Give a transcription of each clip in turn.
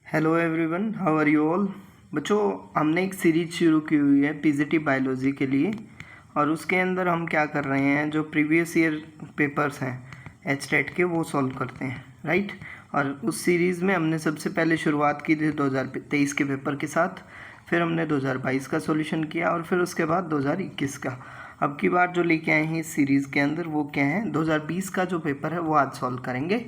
Hello everyone, how are you all. बच्चों, हमने एक सीरीज शुरू की हुई है पीजीटी बायोलॉजी के लिए और उसके अंदर हम क्या कर रहे हैं, जो प्रीवियस ईयर पेपर्स हैं एचटेट के वो सॉल्व करते हैं, राइट। और उस सीरीज़ में हमने सबसे पहले शुरुआत की थी 2023 के पेपर के साथ, फिर हमने 2022 का सॉल्यूशन किया और फिर उसके बाद 2021 का। अब की बार जो लेके आए हैं इस सीरीज़ के अंदर वो क्या है, 2020 का जो पेपर है वो आज सॉल्व करेंगे।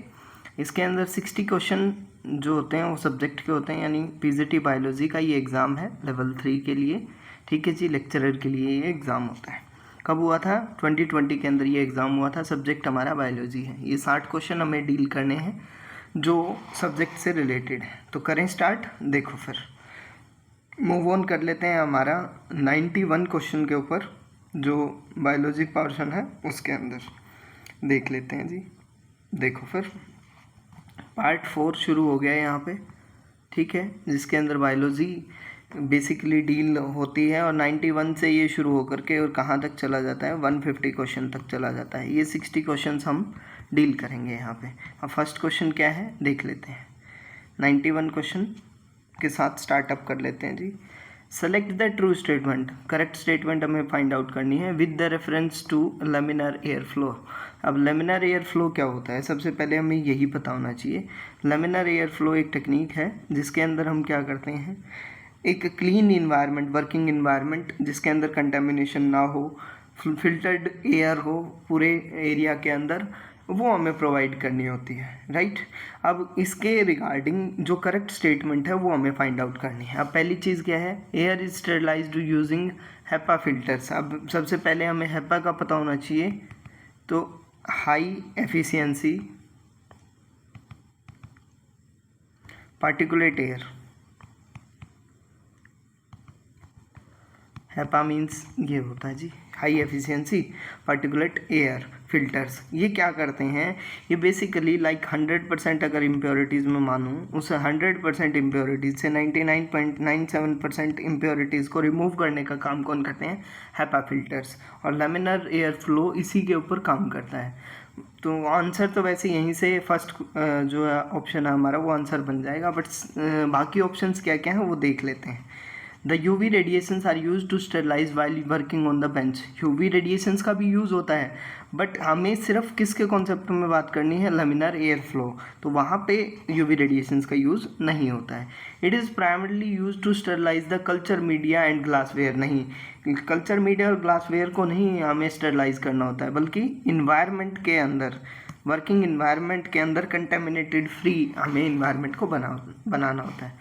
इसके अंदर 60 क्वेश्चन जो होते हैं वो सब्जेक्ट के होते हैं, यानी पीजीटी बायोलॉजी का ये एग्ज़ाम है लेवल 3 के लिए, ठीक है जी। लेक्चरर के लिए ये एग्ज़ाम होता है। कब हुआ था? 2020 के अंदर ये एग्ज़ाम हुआ था। सब्जेक्ट हमारा बायोलॉजी है। ये 60 क्वेश्चन हमें डील करने हैं जो सब्जेक्ट से रिलेटेड है। तो करें स्टार्ट। देखो फिर मूव ऑन कर लेते हैं हमारा 91 क्वेश्चन के ऊपर, जो बायोलॉजी पोर्शन है उसके अंदर देख लेते हैं जी। देखो फिर पार्ट 4 शुरू हो गया है यहाँ पे, ठीक है, जिसके अंदर बायोलॉजी बेसिकली डील होती है और 91 से ये शुरू होकर के और कहाँ तक चला जाता है, 150 क्वेश्चन तक चला जाता है। ये 60 क्वेश्चंस हम डील करेंगे यहाँ पे। अब फर्स्ट क्वेश्चन क्या है देख लेते हैं। 91 क्वेश्चन के साथ स्टार्टअप कर लेते हैं जी। Select the true statement, correct statement हमें फाइंड आउट करनी है with the reference to laminar air flow. अब लेमिनार एयर फ्लो क्या होता है, सबसे पहले हमें यही पता होना चाहिए। लेमिनार एयर फ्लो एक टेक्निक है जिसके अंदर हम क्या करते हैं, एक क्लीन इन्वायरमेंट, वर्किंग इन्वायरमेंट जिसके अंदर कंटेमिनेशन ना हो, फिल्टर्ड एयर हो पूरे एरिया के अंदर, वो हमें प्रोवाइड करनी होती है, राइट। अब इसके रिगार्डिंग जो करेक्ट स्टेटमेंट है वो हमें फाइंड आउट करनी है। अब पहली चीज़ क्या है, air is sterilised using HEPA filters. अब सबसे पहले हमें हेपा का पता होना चाहिए, तो high efficiency particulate air, HEPA means ये होता है जी high efficiency particulate air filters. ये क्या करते हैं, ये बेसिकली लाइक 100% अगर इम्प्योरिटीज़ में मानूँ, उस 100% इम्प्योरिटीज़ से 99.97% इम्प्योरिटीज़ को रिमूव करने का काम कौन करते हैं, हेपा फिल्टर्स। और लेमिनार एयर फ्लो इसी के ऊपर काम करता है। तो आंसर तो वैसे यहीं से फर्स्ट जो ऑप्शन है हमारा वो आंसर बन जाएगा, बट बाकी ऑप्शंस क्या क्या हैं वो देख लेते हैं। The UV radiations are use to sterilise while working on the bench. UV radiations का भी यूज़ होता है, बट हमें सिर्फ किसके कॉन्सेप्ट में बात करनी है, लेमिनार एयर फ्लो, तो वहाँ पे UV रेडिएशंस का यूज़ नहीं होता है। It is primarily use to sterilise the culture media and glassware. नहीं, कल्चर मीडिया और ग्लासवेयर को नहीं हमें स्टेरलाइज करना होता है, बल्कि इन्वायरमेंट के अंदर, वर्किंग इन्वायरमेंट के अंदर कंटेमिनेटेड फ्री हमें इन्वायरमेंट को बनाना होता है।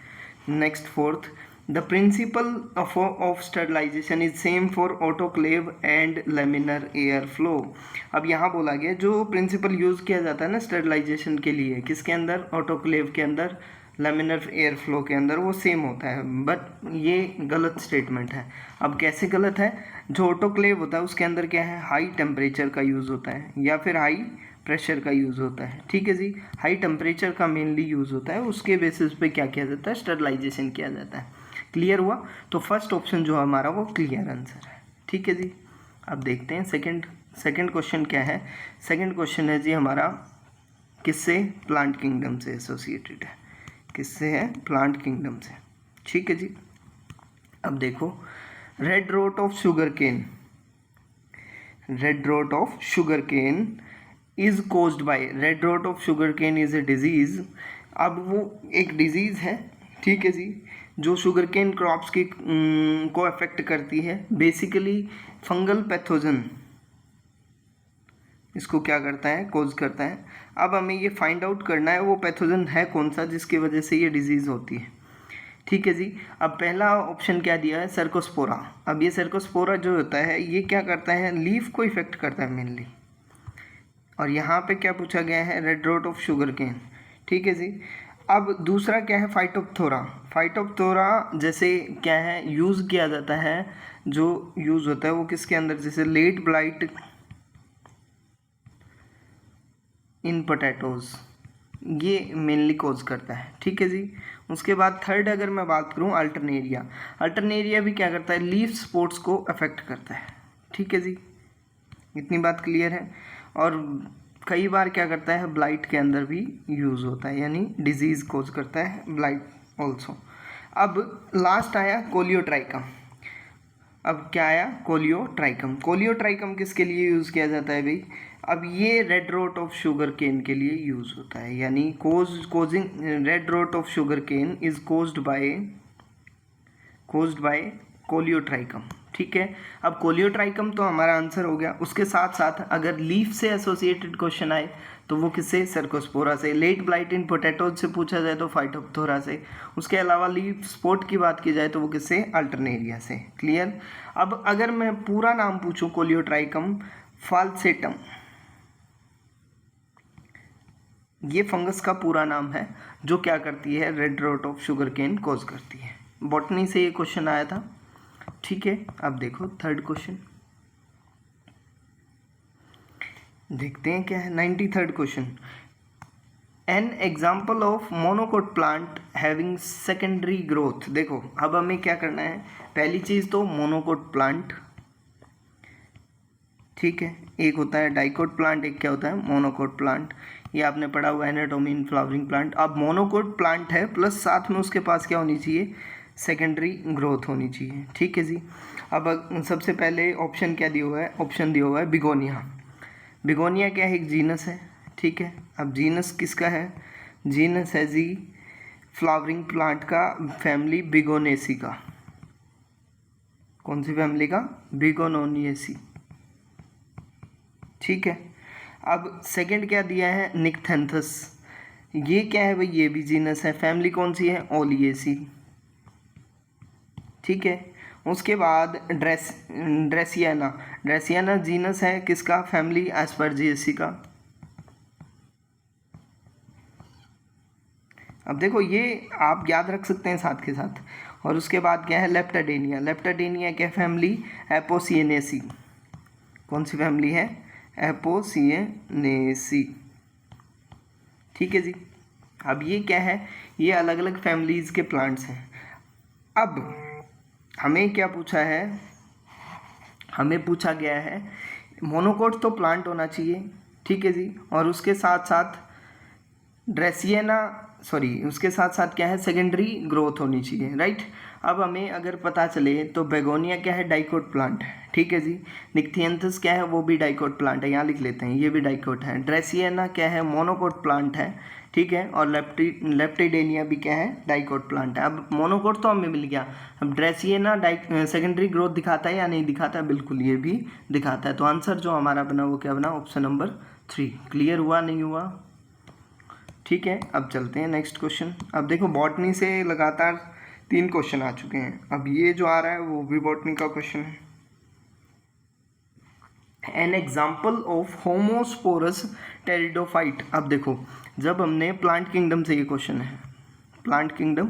Next fourth, the principle of sterilization is same for autoclave and laminar air flow। अब यहाँ बोला गया जो प्रिंसिपल यूज़ किया जाता है ना स्टरलाइजेशन के लिए, किसके अंदर, ऑटोक्लेव के अंदर, लेमिनर एयर फ्लो के अंदर, वो सेम होता है। बट ये गलत स्टेटमेंट है। अब कैसे गलत है, जो ऑटोक्लेव होता है उसके अंदर क्या है, हाई टेम्परेचर का यूज़ होता है या फिर हाई प्रेशर का यूज़ होता है, ठीक है जी। हाई टेम्परेचर का मेनली यूज़ होता है, उसके बेसिस पे क्या किया जाता है, स्टरलाइजेशन किया जाता है। क्लियर हुआ? तो फर्स्ट ऑप्शन जो हमारा वो क्लियर आंसर है, ठीक है जी। अब देखते हैं सेकंड क्वेश्चन क्या है। सेकंड क्वेश्चन है जी हमारा किससे, प्लांट किंगडम से एसोसिएटेड है। किससे है, प्लांट किंगडम से, ठीक है जी। अब देखो, red rot of sugar cane, red rot of sugar cane is caused by, red rot of sugar cane is a disease. अब वो एक डिजीज़ है, ठीक है जी, जो शुगर केन क्रॉप्स की को अफेक्ट करती है। बेसिकली फंगल पैथोजन इसको क्या करता है, कोज करता है। अब हमें ये फाइंड आउट करना है वो पैथोजन है कौन सा जिसकी वजह से ये डिजीज़ होती है, ठीक है जी। अब पहला ऑप्शन क्या दिया है, सर्कोस्पोरा। अब ये सर्कोस्पोरा जो होता है ये क्या करता है, लीफ को इफेक्ट करता है मेनली। और यहाँ पे क्या पूछा गया है, red rot of sugar cane, ठीक है जी। अब दूसरा क्या है, फाइटोप्थोरा। फाइटोप्थोरा जैसे क्या है, यूज़ किया जाता है, जो यूज़ होता है वो किसके अंदर, जैसे लेट ब्लाइट इन पोटैटोज, ये मेनली कोज करता है, ठीक है जी। उसके बाद थर्ड अगर मैं बात करूँ, अल्टरनेरिया। अल्टरनेरिया भी क्या करता है, लीफ स्पॉट्स को अफेक्ट करता है, ठीक है जी। इतनी बात क्लियर है। और कई बार क्या करता है, ब्लाइट के अंदर भी यूज़ होता है, यानी डिजीज़ कोज करता है ब्लाइट ऑल्सो। अब लास्ट आया कोलियोट्राइकम। अब क्या आया? कोलियोट्राइकम। कोलियोट्राइकम किसके लिए यूज़ किया जाता है भाई? अब ये red rot of sugar cane के लिए यूज़ होता है, यानी causing red rot of sugar cane is caused by Colletotrichum. ठीक है, अब कोलियोट्राइकम तो हमारा आंसर हो गया। उसके साथ साथ अगर लीफ से एसोसिएटेड क्वेश्चन आए तो वो किससे? सर्कोस्पोरा से। लेट ब्लाइट इन पोटैटोज से पूछा जाए तो फाइटोप्थोरा से। उसके अलावा लीफ स्पॉट की बात की जाए तो वो किससे? अल्टरनेरिया से। क्लियर? अब अगर मैं पूरा नाम पूछूं कोलियोट्राइकम फाल्सेटम, ये फंगस का पूरा नाम है जो क्या करती है? Red rot of sugar cane cause करती है। बॉटनी से ये क्वेश्चन आया था। ठीक है, अब देखो थर्ड क्वेश्चन देखते हैं क्या है। 93rd question, an example of monocot plant having secondary growth. देखो अब हमें क्या करना है, पहली चीज तो मोनोकोट प्लांट, ठीक है, एक होता है डाइकोट प्लांट, एक क्या होता है? Monocot plant. ये आपने पढ़ा हुआ एनाटॉमी इन फ्लावरिंग प्लांट। अब मोनोकोट प्लांट है प्लस साथ में उसके पास क्या होनी चाहिए? सेकेंडरी ग्रोथ होनी चाहिए। ठीक है जी। अब सबसे पहले ऑप्शन क्या दिया हुआ है? ऑप्शन दिया हुआ है बिगोनिया। बिगोनिया क्या है? एक जीनस है। ठीक है, अब जीनस किसका है? जीनस है जी फ्लावरिंग प्लांट का फैमिली बिगोनेसी का। कौन सी फैमिली का? बिगोनोनिएसी। ठीक है, अब सेकंड क्या दिया है? निक्थेंथस। ये क्या है भाई? ये भी जीनस है। फैमिली कौन सी है? ओलिएसी। ठीक है, उसके बाद ड्रेसियाना। ड्रेसियाना जीनस है किसका? फैमिली एस्परजिएसी का। अब देखो ये आप याद रख सकते हैं साथ के साथ। और उसके बाद क्या है? लेप्टाडेनिया। लेप्टाडेनिया क्या फैमिली? एपोसिएनेसी। कौन सी फैमिली है? एपोसिएनेसी। ठीक है जी। अब ये क्या है? ये अलग अलग फैमिलीज के प्लांट्स हैं। अब हमें क्या पूछा है? हमें पूछा गया है मोनोकोट तो प्लांट होना चाहिए, ठीक है जी, और उसके साथ साथ उसके साथ साथ क्या है? सेकेंडरी ग्रोथ होनी चाहिए, राइट। अब हमें अगर पता चले तो बेगोनिया क्या है? डाइकोट प्लांट है। ठीक है जी। निक्थियंथस क्या है? वो भी डाइकोट प्लांट है, यहाँ लिख लेते हैं, ये भी डाइकोट है। ड्रेसियाना क्या है? मोनोकोट प्लांट है। ठीक है, और लेप्टिडेनिया भी क्या है? डाइकोट प्लांट है। अब मोनोकोट तो हमें मिल गया, अब ड्रेसियाना सेकेंडरी ग्रोथ दिखाता है या नहीं दिखाता है? बिल्कुल ये भी दिखाता है। तो आंसर जो हमारा बना वो क्या बना? Option number 3। क्लियर हुआ नहीं हुआ? ठीक है, अब चलते हैं नेक्स्ट क्वेश्चन। अब देखो बॉटनी से लगातार 3 क्वेश्चन आ चुके हैं। अब ये जो आ रहा है वो भी बॉटनी का क्वेश्चन है। An example of homosporous pteridophyte. अब देखो जब हमने प्लांट किंगडम से, ये क्वेश्चन है प्लांट किंगडम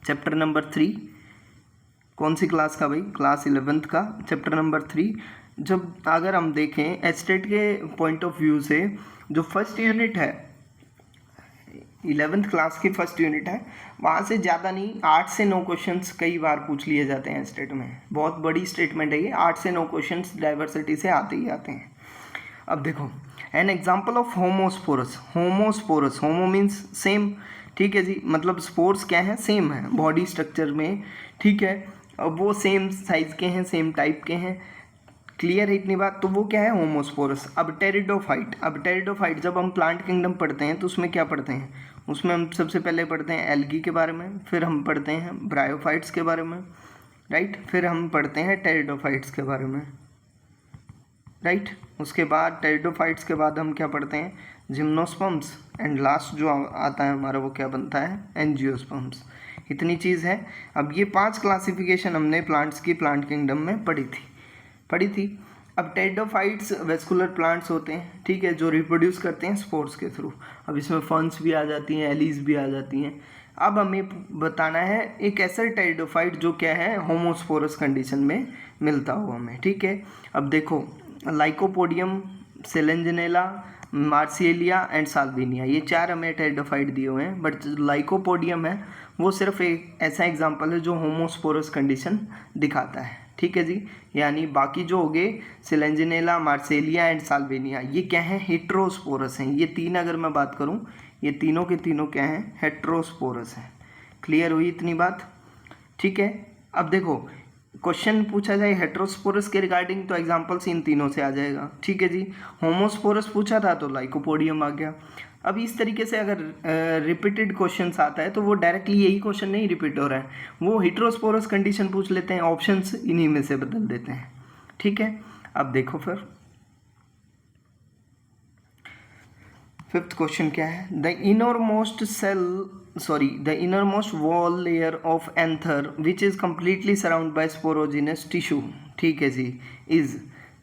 चैप्टर नंबर 3, कौन सी क्लास का भाई? क्लास 11th का चैप्टर नंबर 3। जब अगर हम देखें एस्टेट के पॉइंट ऑफ व्यू से, जो फर्स्ट यूनिट है 11th क्लास की फर्स्ट यूनिट है, वहाँ से ज़्यादा नहीं 8 से 9 क्वेश्चंस कई बार पूछ लिए जाते हैं स्टेट में। बहुत बड़ी स्टेटमेंट है ये। 8 से 9 क्वेश्चंस डाइवर्सिटी से आते ही आते हैं। अब देखो an example of homosporous. Homosporous, homo means same, ठीक है जी, मतलब स्पोर्स क्या है? सेम है बॉडी स्ट्रक्चर में। ठीक है, अब वो सेम साइज के हैं, सेम टाइप के हैं। क्लियर है इतनी बात? तो वो क्या है? होमोस्पोरस। अब टेरिडोफाइट। अब टेरिडोफाइट जब हम प्लांट किंगडम पढ़ते हैं तो उसमें क्या पढ़ते हैं? उसमें हम सबसे पहले पढ़ते हैं एल्गी के बारे में, फिर हम पढ़ते हैं ब्रायोफाइट्स के बारे में, राइट, फिर हम पढ़ते हैं टेरिडोफाइट्स के बारे में, राइट। उसके बाद टेरिडोफाइट्स के बाद हम क्या पढ़ते हैं? जिम्नोस्पर्म्स, एंड लास्ट जो आता है हमारा वो क्या बनता है? एंजियोस्पर्म्स। इतनी चीज़ है। अब ये 5 क्लासिफिकेशन हमने प्लांट्स की प्लांट किंगडम में पढ़ी थी। अब टेरिडोफाइट्स वेस्कुलर प्लांट्स होते हैं, ठीक है, जो रिप्रोड्यूस करते हैं स्पोर्स के थ्रू। अब इसमें फर्न्स भी आ जाती हैं, एलीज भी आ जाती हैं। अब हमें बताना है एक ऐसा टेरिडोफाइट जो क्या है? होमोस्पोरस कंडीशन में मिलता हो हमें, ठीक है। अब देखो लाइकोपोडियम, सेलेंजिनेला, मार्सिएलिया एंड साल्विनिया, ये 4 हमें टेरिडोफाइट दिए हुए हैं। बट जो लाइकोपोडियम है वो सिर्फ एक ऐसा एग्जाम्पल है जो होमोस्पोरस कंडीशन दिखाता है, ठीक है जी। यानी बाकी जो हो गए सिलेंजिनेला, मार्सेलिया एंड साल्विनिया, ये क्या है? हेट्रोस्पोरस हैं। ये 3 अगर मैं बात करूं, ये तीनों के तीनों क्या हैं? हेट्रोस्पोरस हैं। क्लियर हुई इतनी बात? ठीक है। अब देखो क्वेश्चन पूछा जाए हेट्रोस्पोरस के रिगार्डिंग तो एग्जाम्पल्स इन तीनों से आ जाएगा। ठीक है जी। होमोस्पोरस पूछा था तो लाइकोपोडियम आ गया। अब इस तरीके से अगर रिपीटेड क्वेश्चंस आता है तो वो डायरेक्टली यही क्वेश्चन नहीं रिपीट हो रहा है, वो हेट्रोस्पोरस कंडीशन पूछ लेते हैं, ऑप्शंस इन्हीं में से बदल देते हैं। ठीक है। अब देखो फिर फिफ्थ क्वेश्चन क्या है, the innermost wall layer of anther which is completely surround by sporogenous tissue. ठीक है जी। इज,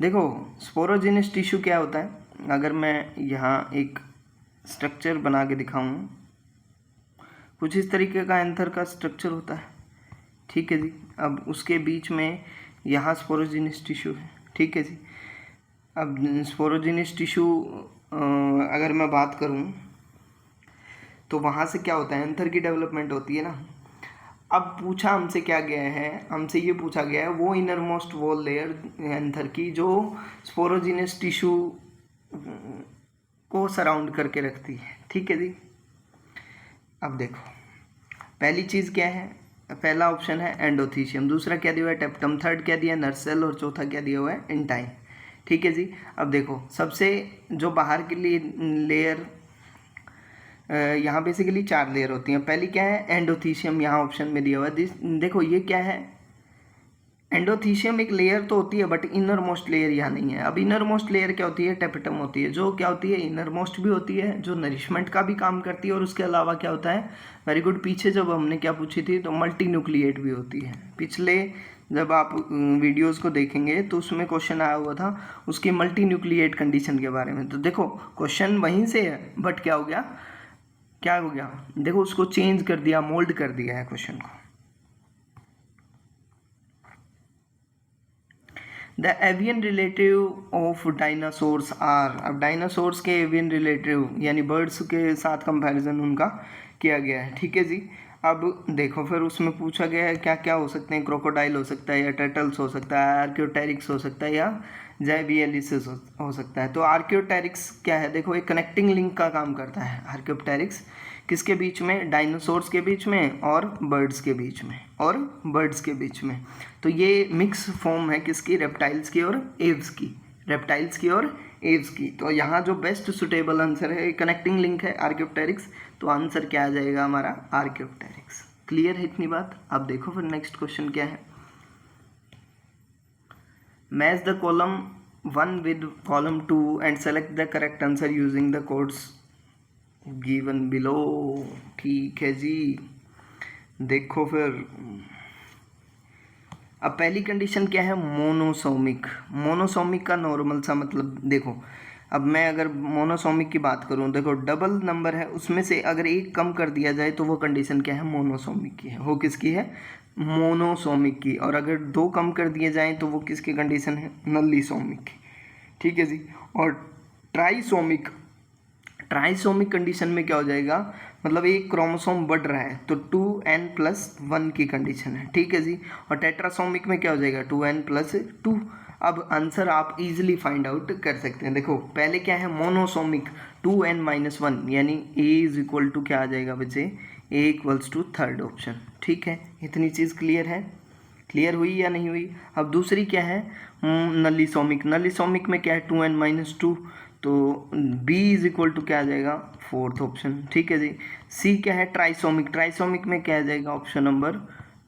देखो स्पोरोजिनस टिश्यू क्या होता है, अगर मैं यहाँ एक स्ट्रक्चर बना के दिखाऊं, कुछ इस तरीके का एंथर का स्ट्रक्चर होता है। ठीक है जी। अब उसके बीच में यहाँ स्पोरोजिनस टिश्यू है। ठीक है जी। अब स्पोरोजिनस टिश्यू अगर मैं बात करूं तो वहाँ से क्या होता है, एंथर की डेवलपमेंट होती है ना। अब पूछा हमसे क्या गया है, हमसे ये पूछा गया है वो इनरमोस्ट वॉल लेयर एंथर की जो स्पोरोजिनस टिश्यू को सराउंड करके रखती है। ठीक है जी। अब देखो पहली चीज़ क्या है, पहला ऑप्शन है एंडोथीशियम, दूसरा क्या दिया हुआ है टेप्टम, थर्ड क्या दिया है नर्व सेल, और चौथा क्या दिया हुआ है इंटाइन। ठीक है जी। अब देखो सबसे जो बाहर के लिए लेयर, यहाँ बेसिकली 4 लेयर होती हैं। पहली क्या है एंडोथीशियम, यहाँ ऑप्शन में दिया हुआ है। देखो ये क्या है, एंडोथीशियम एक लेयर तो होती है बट इनर मोस्ट लेयर यहाँ नहीं है। अब इनर मोस्ट लेयर क्या होती है, टेपेटम होती है, जो क्या होती है इनर मोस्ट भी होती है, जो नरिशमेंट का भी काम करती है, और उसके अलावा क्या होता है, वेरी गुड, पीछे जब हमने क्या पूछी थी तो मल्टी न्यूक्लिएट भी होती है। पिछले जब आप वीडियोस को देखेंगे तो उसमें क्वेश्चन आया हुआ था उसकी मल्टी न्यूक्लिएट कंडीशन के बारे में। तो देखो क्वेश्चन वहीं से है बट क्या हो गया, देखो उसको चेंज कर दिया, मोल्ड कर दिया है क्वेश्चन को। The avian relative of dinosaurs are, अब डायनासोर्स के एवियन रिलेटिव यानी बर्ड्स के साथ कंपैरिजन उनका किया गया है। ठीक है जी। अब देखो फिर उसमें पूछा गया है क्या क्या हो सकते हैं, क्रोकोडाइल हो सकता है या टर्टल्स हो सकता है, आर्क्योटेरिक्स हो सकता है या ज़ैबियलिसिस हो सकता है। तो आर्क्योटेरिक्स क्या है, देखो एक कनेक्टिंग लिंक का काम करता है आर्क्योटेरिक्स, किसके बीच में, डायनासोर्स के बीच में और बर्ड्स के बीच में, तो ये मिक्स फॉर्म है किसकी, रेप्टाइल्स की और एव्स की। तो यहाँ जो बेस्ट सुटेबल आंसर है, कनेक्टिंग लिंक है आर्क्योप्टेरिक्स, तो आंसर क्या आ जाएगा हमारा आर्क्योप्टेरिक्स। क्लियर है इतनी बात? अब देखो फिर नेक्स्ट क्वेश्चन क्या है, match the column 1 with column 2 and select the correct answer using the codes given below. ठीक है जी। देखो फिर अब पहली कंडीशन क्या है, मोनोसोमिक का नॉर्मल सा मतलब, देखो अब मैं अगर मोनोसोमिक की बात करूं, देखो डबल नंबर है उसमें से अगर एक कम कर दिया जाए तो वो कंडीशन क्या है, मोनोसोमिक की है। वो किसकी है, मोनोसोमिक की। और अगर 2 कम कर दिए जाएं तो वो किसकी कंडीशन है, नलीसोमिक की। ठीक है जी। और ट्राइसोमिक कंडीशन में क्या हो जाएगा, मतलब एक क्रोमोसोम बढ़ रहा है तो 2n+1 की कंडीशन है। ठीक है जी। और टेट्रासोमिक में क्या हो जाएगा, 2n+2। अब आंसर आप इजीली फाइंड आउट कर सकते हैं। देखो पहले क्या है, मोनोसोमिक 2n-1 यानी a इज इक्वल टू क्या आ जाएगा बच्चे, a equals to third option. ठीक है, इतनी चीज़ क्लियर है, क्लियर हुई या नहीं हुई? अब दूसरी क्या है, नलीसोमिक में क्या है, 2n-2, तो b इज इक्वल टू क्या आ जाएगा, फोर्थ ऑप्शन। ठीक है जी। c क्या है, ट्राइसोमिक में क्या आ जाएगा, ऑप्शन नंबर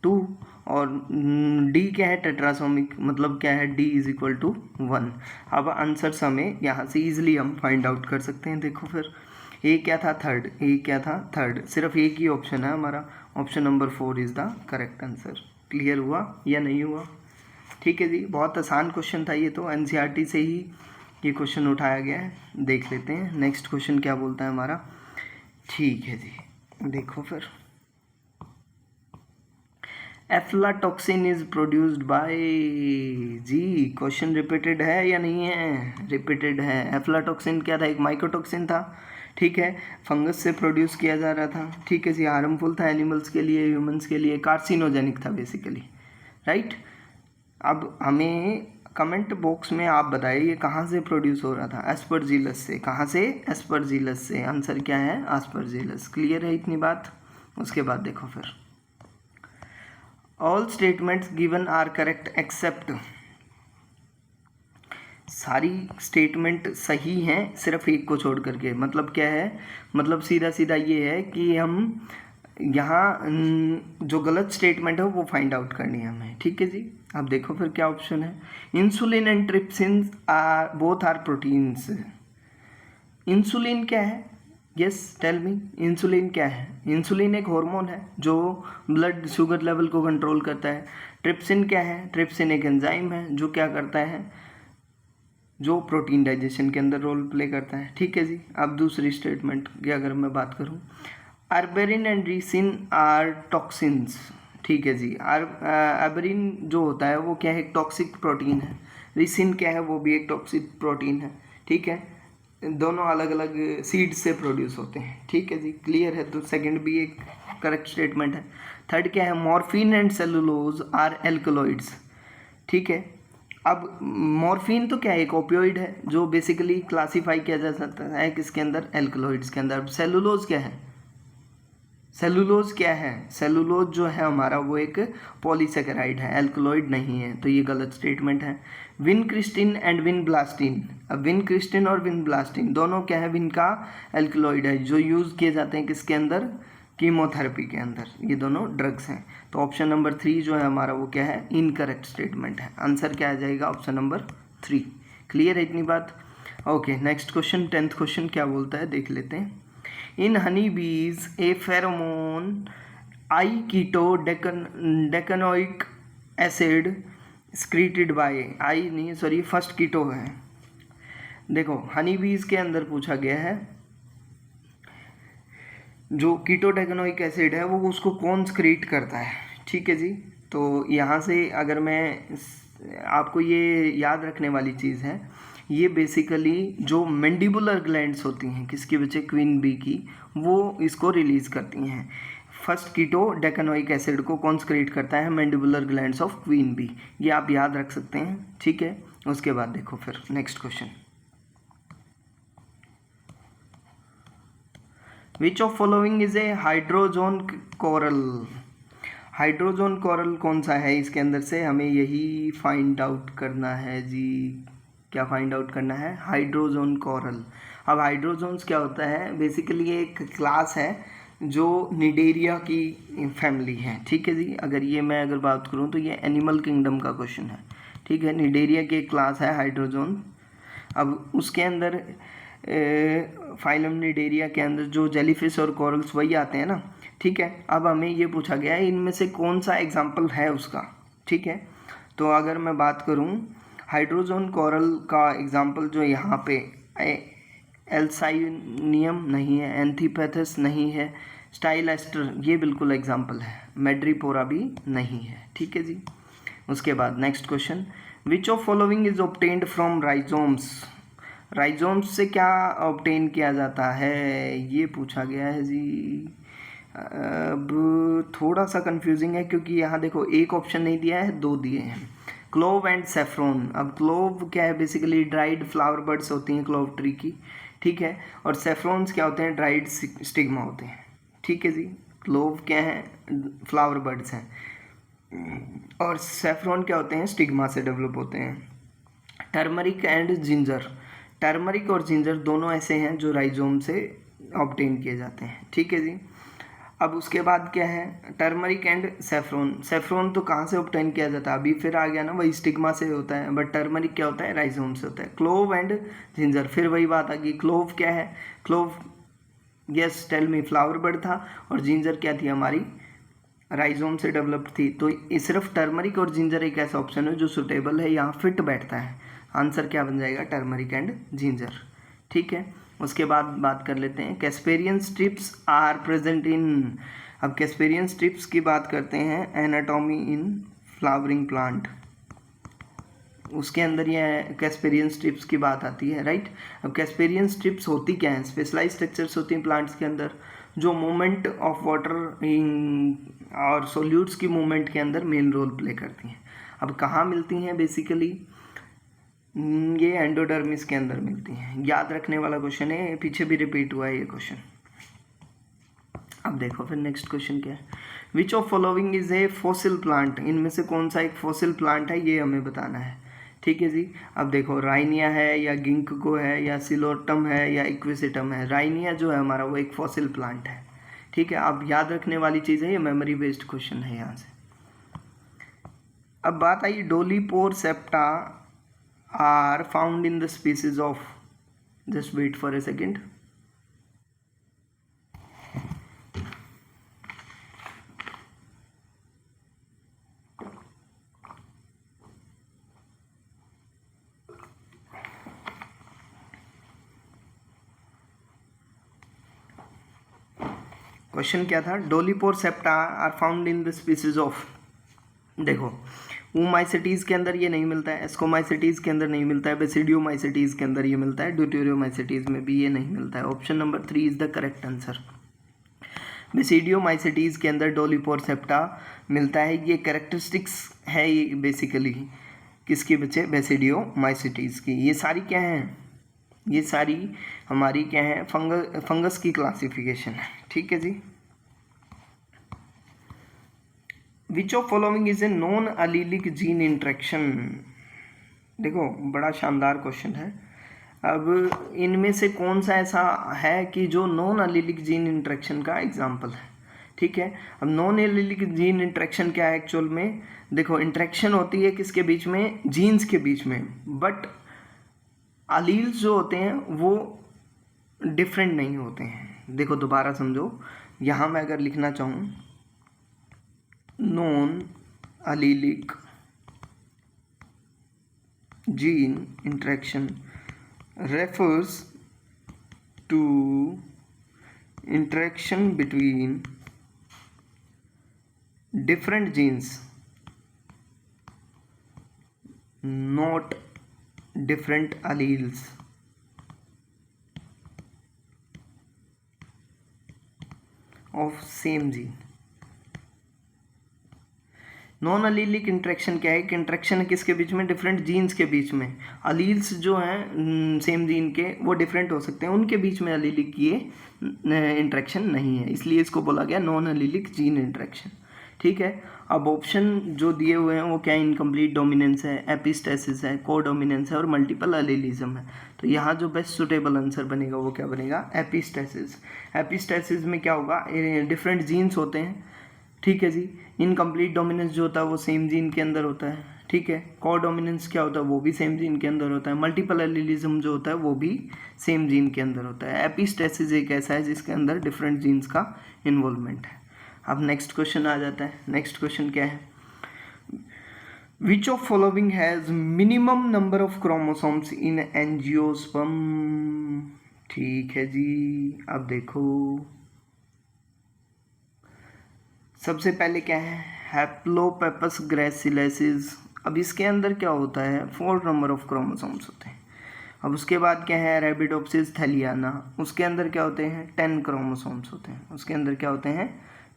2। और d क्या है, टेट्रासोमिक, मतलब क्या है, d इज इक्वल टू 1। अब आंसर्स हमें यहाँ से इजीली हम फाइंड आउट कर सकते हैं। देखो फिर a क्या था, थर्ड, सिर्फ एक ही ऑप्शन है हमारा, option number 4 is the correct answer. Clear हुआ या नहीं हुआ? ठीक है जी। बहुत आसान क्वेश्चन था ये, तो एनसीईआरटी से ही ये क्वेश्चन उठाया गया है। देख लेते हैं नेक्स्ट क्वेश्चन क्या बोलता है हमारा। ठीक है जी। देखो फिर एफ्लाटॉक्सिन इज प्रोड्यूस्ड बाय, जी क्वेश्चन रिपीटेड है या नहीं है, रिपीटेड है। एफ्लाटॉक्सिन क्या था, एक माइकोटॉक्सिन था। ठीक है, फंगस से प्रोड्यूस किया जा रहा था। ठीक है जी। हार्मफुल था एनिमल्स के लिए, ह्यूमंस के लिए, कार्सिनोजेनिक था बेसिकली, राइट। अब हमें कमेंट बॉक्स में आप बताइए ये कहाँ से प्रोड्यूस हो रहा था, एस्परजिलस से। कहाँ से, एस्परजिलस से। आंसर क्या है, एस्परजिलस। क्लियर है इतनी बात? उसके बाद देखो फिर, all statements given are correct except, सारी स्टेटमेंट सही हैं सिर्फ एक को छोड़ करके। मतलब क्या है, मतलब सीधा सीधा ये है कि हम यहाँ जो गलत स्टेटमेंट है वो फाइंड आउट करनी है हमें। ठीक है जी, अब देखो फिर क्या ऑप्शन है। Insulin and trypsin are both are proteins. Insulin क्या है, यस टेल मी, इंसुलिन क्या है? इंसुलिन एक हार्मोन है जो ब्लड शुगर लेवल को कंट्रोल करता है। ट्रिप्सिन क्या है? ट्रिप्सिन एक एंजाइम है जो क्या करता है, जो प्रोटीन डाइजेशन के अंदर रोल प्ले करता है। ठीक है जी, अब दूसरी स्टेटमेंट की अगर मैं बात करूं, अर्बेरिन एंड रिसिन आर टॉक्सिन्स। ठीक है जी, अर्बेरिन जो होता है वो क्या है, एक टॉक्सिक प्रोटीन है। रिसिन क्या है, वो भी एक टॉक्सिक प्रोटीन है। ठीक है, दोनों अलग अलग सीड से प्रोड्यूस होते हैं। ठीक है जी, क्लियर है? तो सेकंड भी एक करेक्ट स्टेटमेंट है। थर्ड क्या है, morphine and cellulose are alkaloids. ठीक है, अब मॉर्फिन तो क्या है, एक ओपियोइड है जो बेसिकली क्लासीफाई किया जा सकता है किसके अंदर, एल्कलॉइड्स के अंदर। सेलुलोज क्या है, सेलुलोज क्या है, सेलुलोज जो है हमारा वो एक पॉलीसेकेराइड है, एल्कलॉइड नहीं है। तो ये गलत स्टेटमेंट है। विनक्रिस्टिन एंड विनब्लास्टिन, अब विनक्रिस्टिन और विनब्लास्टिन दोनों क्या है, विन का एल्कलॉइड है जो यूज़ किए जाते हैं किसके अंदर, कीमोथेरेपी के अंदर। ये दोनों ड्रग्स हैं। तो ऑप्शन नंबर 3 जो है हमारा वो क्या है, इनकरेक्ट स्टेटमेंट है। आंसर क्या आ जाएगा, ऑप्शन नंबर 3। क्लियर है इतनी बात? Okay, next question, 10th question क्या बोलता है देख लेते हैं। इन हनी बीज ए फेरोमोन आई कीटो डेकनोइक एसिड स्क्रीटेड बाय, आई नहीं सॉरी फर्स्ट कीटो है। देखो हनी बीज के अंदर पूछा गया है जो कीटोडेकनोइक एसिड है वो उसको कौन स्क्रीट करता है। ठीक है जी, तो यहाँ से अगर मैं आपको ये याद रखने वाली चीज़ है, ये बेसिकली जो मैंडिबुलर ग्लैंड्स होती हैं किसकी बच्चे, क्वीन बी की, वो इसको रिलीज़ करती हैं। फर्स्ट कीटोडेकनोइक एसिड को कौन स्क्रीट करता है, mandibular glands of queen bee. ये आप याद रख सकते हैं। ठीक है, उसके बाद देखो फिर next question, which of following is A hydrazone coral. Hydrazone coral कौन सा है, इसके अंदर से हमें यही फाइंड आउट करना है जी। क्या फाइंड आउट करना है, हाइड्रोजोन कोरल। अब हाइड्रोजोन्स क्या होता है, बेसिकली एक क्लास है जो निडेरिया की फैमिली है। ठीक है जी, अगर ये मैं अगर बात करूँ तो ये एनिमल किंगडम का क्वेश्चन है। ठीक है, निडेरिया की एक क्लास है हाइड्रोजोन। अब उसके अंदर फाइलम निडेरिया के अंदर जो जेलीफिश और कोरल्स वही आते हैं ना। ठीक है, अब हमें ये पूछा गया है इनमें से कौन सा एग्जाम्पल है उसका। ठीक है, तो अगर मैं बात करूं हाइड्रोजोन कोरल का एग्जाम्पल जो यहाँ पे एल्साइनियम नहीं है, एंथीपेथस नहीं है, स्टाइलेस्टर ये बिल्कुल एग्जाम्पल है, मेड्रीपोरा भी नहीं है। ठीक है जी, उसके बाद next question, which of following is obtained from rhizomes. Rhizomes से क्या ऑब्टेन किया जाता है, ये पूछा गया है जी। अब थोड़ा सा कंफ्यूजिंग है क्योंकि यहाँ देखो एक ऑप्शन नहीं दिया है, 2 दिए हैं, क्लोव एंड सेफ्रॉन। अब क्लोव क्या है, बेसिकली ड्राइड फ्लावर बर्ड्स होती हैं क्लोव ट्री की। ठीक है, और सेफ्रॉन्स क्या होते हैं, ड्राइड स्टिग्मा होते हैं। ठीक है जी, क्लोव क्या है, फ्लावर बर्ड्स हैं, और सेफ्रॉन क्या होते हैं, स्टिग्मा से डेवलप होते हैं। टर्मरिक एंड जिंजर, टर्मरिक और जिंजर दोनों ऐसे हैं जो राइजोम से ऑब्टेन किए जाते हैं। ठीक है जी, अब उसके बाद क्या है, टर्मरिक एंड सेफ्रॉन। सेफ्रॉन तो कहाँ से ऑब्टेन किया जाता है, अभी फिर आ गया ना, वही स्टिग्मा से होता है, बट टर्मरिक क्या होता है, राइजोम से होता है। क्लोव एंड जिंजर, फिर वही बात आ गई, क्लोव क्या है, clove yes tell me flower bird था, और जिंजर क्या थी हमारी, राइजोम से डेवलप्ड थी। तो सिर्फ टर्मरिक और जिंजर एक ऐसा ऑप्शन है जो सुटेबल है, यहाँ फिट बैठता है। आंसर क्या बन जाएगा, टर्मरिक एंड जिंजर। ठीक है, उसके बाद बात कर लेते हैं, Casparian strips are present in. अब कैस्पेरियन स्ट्रिप्स की बात करते हैं, एनाटॉमी इन फ्लावरिंग प्लांट, उसके अंदर ये कैस्पेरियन स्ट्रिप्स की बात आती है, राइट। अब कैस्पेरियन स्ट्रिप्स होती क्या हैं, स्पेशलाइज स्ट्रक्चर्स होती हैं प्लांट्स के अंदर जो मूवमेंट ऑफ वाटर और सोल्यूट्स की मूवमेंट के अंदर मेन रोल प्ले करती हैं। अब कहाँ मिलती हैं बेसिकली, ये एंडोडर्मिस के अंदर मिलती हैं। याद रखने वाला क्वेश्चन है, पीछे भी रिपीट हुआ है ये क्वेश्चन। अब देखो फिर नेक्स्ट क्वेश्चन क्या है, which of following is A fossil plant, इनमें से कौन सा एक फॉसिल प्लांट है ये हमें बताना है। ठीक है जी। अब देखो राइनिया है या गिंको है या सिलोटम है या इक्विसिटम है। राइनिया जो है हमारा वो एक फॉसिल प्लांट है। ठीक है, अब याद रखने वाली चीज़ है, ये मेमोरी बेस्ड क्वेश्चन है यहाँ से। अब बात आई dolipore septa are found in the species of, just wait for a second. Question क्या था, dolipore septa are found in the species of, देखो ऊमाइसिटीज़ के अंदर ये नहीं मिलता है, एस्कोमाइसिटीज़ के अंदर नहीं मिलता है, बेसिडियोमाइसिटीज़ के अंदर ये मिलता है, ड्यूटेरियोमाइसिटीज़ में भी ये नहीं मिलता है। Option number 3 is the correct answer. Basidiomycetes के अंदर डोलीपोर सेप्टा मिलता है। ये कैरेक्टरिस्टिक्स है ये बेसिकली किसके बच्चे, बेसिडियोमाइसिटीज़ की। ये सारी क्या हैं, ये सारी हमारी क्या है, फंगस की क्लासिफिकेशन है। ठीक है जी। Which of following is a non allelic gene interaction, देखो बड़ा शानदार क्वेश्चन है। अब इनमें से कौन सा ऐसा है कि जो नॉन अलीलिक जीन इंट्रैक्शन का एग्जाम्पल है। ठीक है, अब नॉन एलिलिक जीन इंट्रैक्शन क्या है एक्चुअल में, देखो इंट्रैक्शन होती है किसके बीच में, जीन्स के बीच में, बट अलील्स जो होते हैं वो डिफरेंट नहीं होते हैं। देखो दोबारा समझो, यहाँ मैं अगर लिखना चाहूँ non allelic gene interaction refers to interaction between different genes, not different alleles of same gene। Non allelic interaction क्या है कि इंट्रैक्शन है किसके बीच में, डिफरेंट जीन्स के बीच में। अलील्स जो हैं सेम जीन के वो डिफरेंट हो सकते हैं, उनके बीच में अलीलिक ये इंट्रैक्शन नहीं है, इसलिए इसको बोला गया नॉन अलीलिक जीन इंट्रैक्शन। ठीक है, अब ऑप्शन जो दिए हुए हैं वो क्या, इनकम्प्लीट डोमिनेंस है, एपिस्टेसिस है, कोडोमिनेंस है और मल्टीपल अलीलिज्म है। तो यहाँ जो बेस्ट सुटेबल आंसर बनेगा वो क्या बनेगा, एपिस्टेसिस। एपिस्टेसिस में क्या होगा, डिफरेंट जीन्स होते हैं। ठीक है जी। इनकम्प्लीट डोमिनेंस जो होता है वो सेम जीन के अंदर होता है। ठीक है, कोडोमिनेंस क्या होता है, वो भी सेम जीन के अंदर होता है। मल्टीपल एलिलिज्म जो होता है वो भी सेम जीन के अंदर होता है। एपिस्टेसिस एक ऐसा है जिसके अंदर डिफरेंट जीन्स का इन्वॉल्वमेंट है। अब नेक्स्ट क्वेश्चन आ जाता है। नेक्स्ट क्वेश्चन क्या है, which of following has minimum number of chromosomes in angiosperm. ठीक है जी। अब देखो सबसे पहले क्या है, हैप्लोपेपस ग्रेसिलेसिस। अब इसके अंदर क्या होता है, 4 नंबर ऑफ क्रोमोसोम्स होते हैं। अब उसके बाद क्या है, रेबिडोप्सिस थैलियाना, उसके अंदर क्या होते हैं, 10 क्रोमोसोम्स होते हैं। उसके अंदर क्या होते हैं,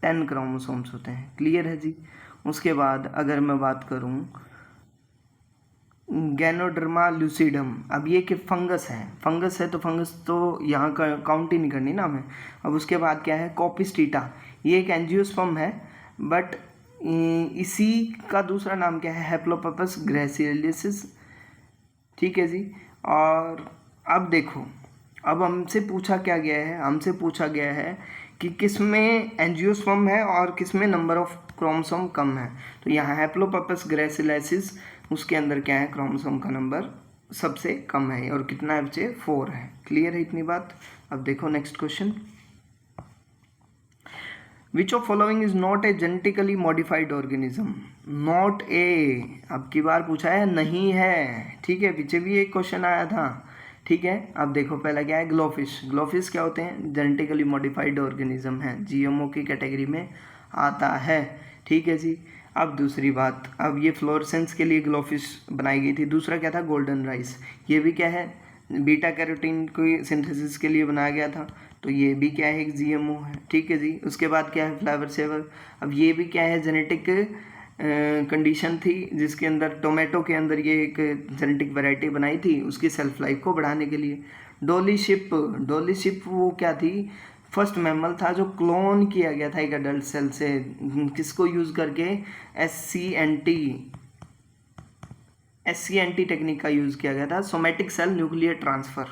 10 क्रोमोसोम्स होते हैं। क्लियर है जी। उसके बाद अगर मैं बात करूं गैनोडर्मा लूसिडम, अब ये कि फंगस है तो फंगस तो यहाँ का काउंट ही नहीं करनी ना हमें। अब उसके बाद क्या है, कॉपिस्टीटा, ये एक एंजियोस्पर्म है बट इसी का दूसरा नाम क्या है, हैप्लोपेपस ग्रेसिलिसिस। ठीक है जी। और अब देखो, अब हमसे पूछा क्या गया है, हमसे पूछा गया है कि किस में एंजियोस्पर्म है और किस में नंबर ऑफ क्रोमोसोम कम है। तो यहाँ हैप्लोपेपस ग्रेसिलिसिस उसके अंदर क्या है, क्रोमोसोम का नंबर सबसे कम है और कितना है बच्चे, 4 है। क्लियर है इतनी बात। अब देखो next question, which of following is not a genetically modified organism. Not a, अब की बार पूछा है नहीं है। ठीक है, पीछे भी एक क्वेश्चन आया था। ठीक है, अब देखो पहला क्या है, ग्लोफिश। ग्लोफिश क्या होते हैं, जेनेटिकली मॉडिफाइड ऑर्गेनिज्म है, जीएमओ की कैटेगरी में आता है। ठीक है जी। अब दूसरी बात, अब ये फ्लोरेसेंस के लिए ग्लोफिश बनाई गई थी। दूसरा क्या था, गोल्डन राइस, ये भी क्या है, बीटा कैरोटीन को सिंथेसिस के लिए बनाया गया था। तो ये भी क्या है, एक जीएमओ है। ठीक है जी। उसके बाद क्या है, फ्लावर सेवर। अब ये भी क्या है, जेनेटिक कंडीशन थी जिसके अंदर टोमेटो के अंदर ये एक जेनेटिक वैरायटी बनाई थी उसकी सेल्फ लाइफ को बढ़ाने के लिए। डोली शिप वो क्या थी, फर्स्ट मैमल था जो क्लोन किया गया था एक अडल्ट सेल से, किसको यूज करके, SCNT टेक्निक का यूज किया गया था, सोमेटिक सेल न्यूक्लियर ट्रांसफर।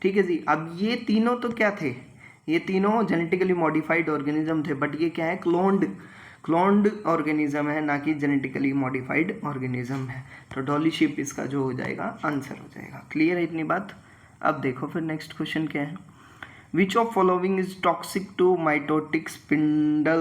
ठीक है जी। अब ये तीनों तो क्या थे, ये तीनों जेनेटिकली मॉडिफाइड ऑर्गेनिज्म थे, बट ये क्या है, क्लोन्ड ऑर्गेनिज्म है, ना कि जेनेटिकली मॉडिफाइड ऑर्गेनिज्म है। तो डॉली शीप इसका जो हो जाएगा आंसर हो जाएगा। क्लियर है इतनी बात। अब देखो फिर नेक्स्ट क्वेश्चन क्या है, which of following is toxic to mitotic spindle.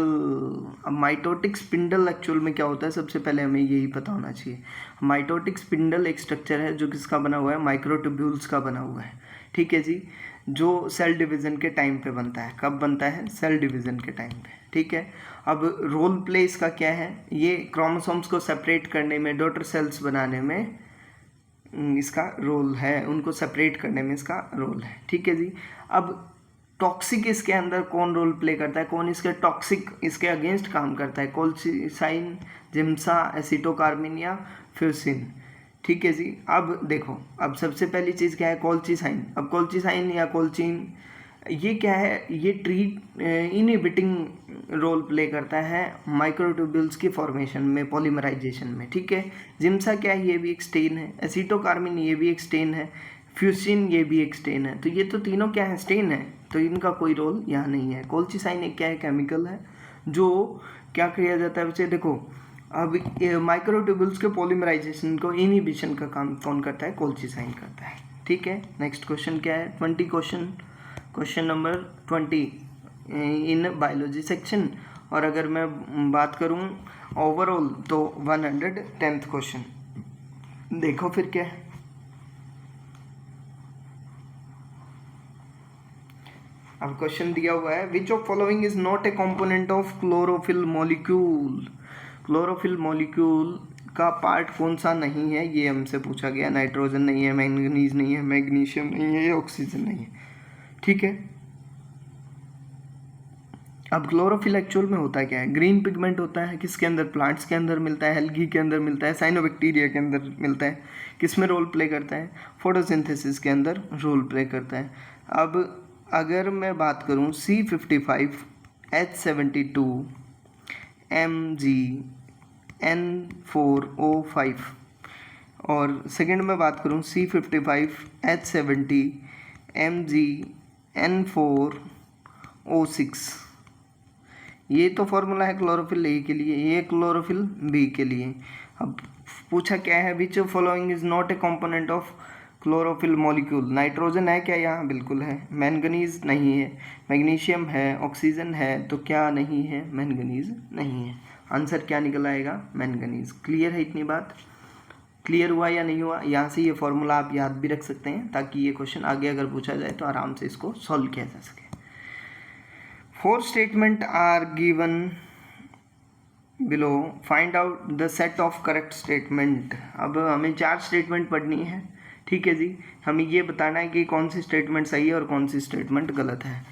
अब माइटोटिक स्पिंडल एक्चुअल में क्या होता है, सबसे पहले हमें यही पता होना चाहिए। माइटोटिक स्पिंडल एक स्ट्रक्चर है जो किसका बना हुआ है, माइक्रोट्यूब्यूल्स का बना हुआ है। ठीक है जी, जो सेल डिवीजन के टाइम पे बनता है। कब बनता है, सेल डिवीजन के टाइम पे। ठीक है। अब रोल प्ले इसका क्या है, ये क्रोमोसोम्स को सेपरेट करने में, डॉटर सेल्स बनाने में इसका रोल है, उनको सेपरेट करने में इसका रोल है। ठीक है जी। अब टॉक्सिक इसके अंदर कौन रोल प्ले करता है, कौन इसके टॉक्सिक, इसके अगेंस्ट काम करता है, कोल्चिसाइन, जिम्सा, एसिटोकार्बिन या फ्यूसिन। ठीक है जी। अब देखो, अब सबसे पहली चीज़ क्या है, कोल्चिसाइन। अब कोल्चिसाइन या कोल्चिन ये क्या है, ये ट्रीट इनहिबिटिंग रोल प्ले करता है माइक्रोट्यूब्यूल्स की फॉर्मेशन में, पॉलीमराइजेशन में। ठीक है। जिम्सा क्या है, ये भी एक स्टेन है। एसिटोकार्बिन ये भी एक स्टेन है। फ्यूसिन ये भी एक स्टेन है। तो ये तो तीनों क्या है, स्टेन है, तो इनका कोई रोल यहाँ नहीं है। कोल्चिसाइन एक क्या है, केमिकल है जो क्या किया जाता है बच्चे, देखो अब माइक्रोट्यूब्यूल्स के पॉलीमराइजेशन को इनहिबिशन का काम कौन करता है, कोल्चिसाइन करता है। ठीक है। नेक्स्ट क्वेश्चन क्या है, 20 question number 20 in biology section. और अगर मैं बात करूं ओवरऑल तो 110th क्वेश्चन। देखो फिर क्या है, अब क्वेश्चन दिया हुआ है, which of following is not a component of chlorophyll molecule. Chlorophyll molecule का पार्ट कौन सा नहीं है, ये हमसे पूछा गया। नाइट्रोजन नहीं है, मैंगनीज नहीं है, मैग्नीशियम नहीं है, ऑक्सीजन नहीं है। ठीक है। अब क्लोरोफिल एक्चुअल में होता है क्या है, ग्रीन पिगमेंट होता है, किसके अंदर, प्लांट्स के अंदर मिलता है, एल्गी के अंदर मिलता है, साइनोबैक्टीरिया के अंदर मिलता है। किस में रोल प्ले करता है, फोटोसिंथेसिस के अंदर रोल प्ले करता है। अब अगर मैं बात करूं C55H72 MgN4O5 और सेकंड में बात करूं C55H70 MgN4O6, ये तो फॉर्मूला है क्लोरोफिल ए के लिए, ये क्लोरोफिल बी के लिए। अब पूछा क्या है, which following is not a component of chlorophyll molecule. Nitrogen है क्या, यहाँ बिल्कुल है। मैंगनीज नहीं है, मैग्नीशियम है, ऑक्सीजन है, तो क्या नहीं है, मैंगनीज नहीं है। आंसर क्या निकल आएगा, मैंगनीज। क्लियर है इतनी बात, क्लियर हुआ या नहीं हुआ। यहाँ से ये फॉर्मूला आप याद भी रख सकते हैं ताकि ये क्वेश्चन आगे अगर पूछा जाए तो आराम से इसको सॉल्व किया जा सके। 4 statements are given below, find out the set of correct statement। अब हमें 4 स्टेटमेंट पढ़नी है। ठीक है जी। हमें ये बताना है कि कौन सी स्टेटमेंट सही है और कौन सी स्टेटमेंट गलत है।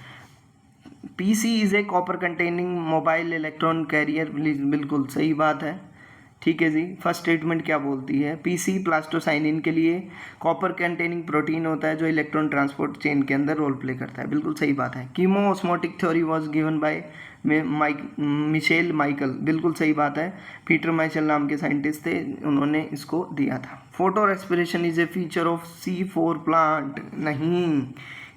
PC is a copper containing mobile electron carrier, बिल्कुल सही बात है। ठीक है जी। फर्स्ट स्टेटमेंट क्या बोलती है, PC प्लास्टोसाइनिन के लिए कॉपर कंटेनिंग प्रोटीन होता है जो इलेक्ट्रॉन ट्रांसपोर्ट चेन के अंदर रोल प्ले करता है, बिल्कुल सही बात है। Chemiosmotic theory was given by Mitchell Michael, बिल्कुल सही बात है। पीटर माइचल नाम के साइंटिस्ट थे, उन्होंने इसको दिया था। Photo respiration is a feature of C4 plant, नहीं,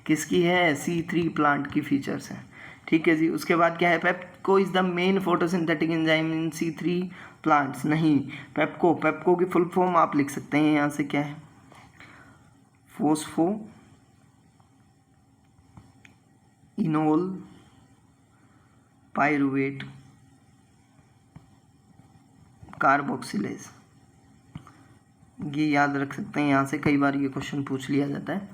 किसकी है, C3 प्लांट की फीचर्स है। ठीक है जी। उसके बाद क्या है, PEPCO is the main photosynthetic enzyme in C3 plants, नहीं। पेप्को की फुल फॉर्म आप लिख सकते हैं यहाँ से, क्या है, फोस्फो इनोल पायरुवेट कार्बोक्सिलेज, ये याद रख सकते हैं, यहाँ से कई बार ये क्वेश्चन पूछ लिया जाता है।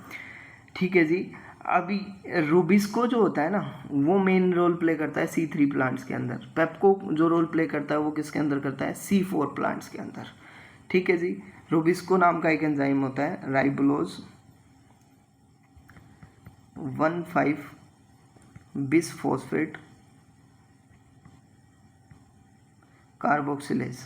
ठीक है जी। अभी रूबिस्को जो होता है ना, वो मेन रोल प्ले करता है C3 प्लांट्स के अंदर। पेप्को जो रोल प्ले करता है वो किसके अंदर करता है, C4 प्लांट्स के अंदर। ठीक है जी। रूबिस्को नाम का एक एंजाइम होता है, राइबोलोज 1,5 बिसफॉस्फेट कार्बोक्सिलेज,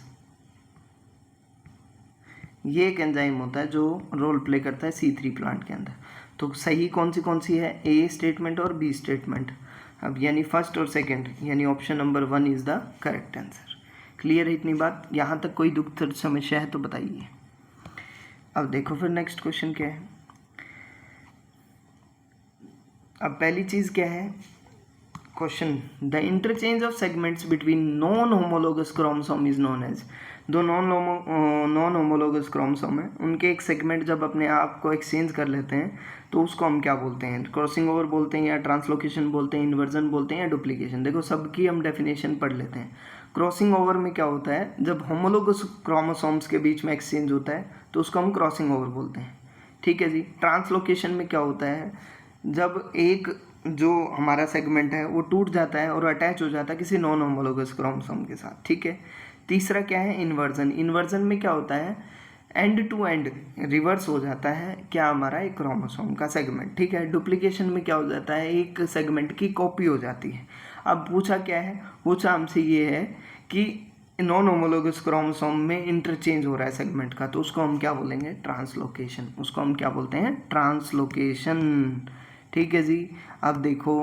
ये एक एंजाइम होता है जो रोल प्ले करता है C3 प्लांट के अंदर। तो सही कौन सी है, A स्टेटमेंट और B स्टेटमेंट। अब यानी फर्स्ट और सेकंड यानी option number 1 is the correct answer. Clear है इतनी बात? यहाँ तक कोई दुख समस्या है तो बताइए। अब देखो फिर नेक्स्ट क्वेश्चन क्या है। अब पहली चीज़ क्या है question, the interchange of segments between non homologous chromosome is known as. दो नॉन होमोलोगस क्रोमोसोम है, उनके एक सेगमेंट जब अपने आप को एक्सचेंज कर लेते हैं तो उसको हम क्या बोलते हैं? क्रॉसिंग ओवर बोलते हैं, या ट्रांसलोकेशन बोलते हैं, इन्वर्जन बोलते हैं, या डुप्लीकेशन। देखो सबकी हम डेफिनेशन पढ़ लेते हैं। क्रॉसिंग ओवर में क्या होता है, जब होमोलोगस क्रोमोसोम्स के बीच में एक्सचेंज होता है तो उसको हम क्रॉसिंग ओवर बोलते हैं, ठीक है जी। ट्रांसलोकेशन में क्या होता है, जब एक जो हमारा सेगमेंट है वो टूट जाता है और अटैच हो जाता है किसी नॉन होमोलोगस क्रोमोसोम के साथ, ठीक है। तीसरा क्या है, इन्वर्जन। इन्वर्जन में क्या होता है, एंड टू एंड रिवर्स हो जाता है क्या, हमारा एक क्रोमोसोम का सेगमेंट, ठीक है। डुप्लीकेशन में क्या हो जाता है, एक सेगमेंट की कॉपी हो जाती है। अब पूछा क्या है, पूछा हमसे ये है कि नॉन होमोलोगस क्रोमोसोम में इंटरचेंज हो रहा है सेगमेंट का, तो उसको हम क्या बोलेंगे, ट्रांसलोकेशन। उसको हम क्या बोलते हैं, ट्रांसलोकेशन, ठीक है जी। अब देखो,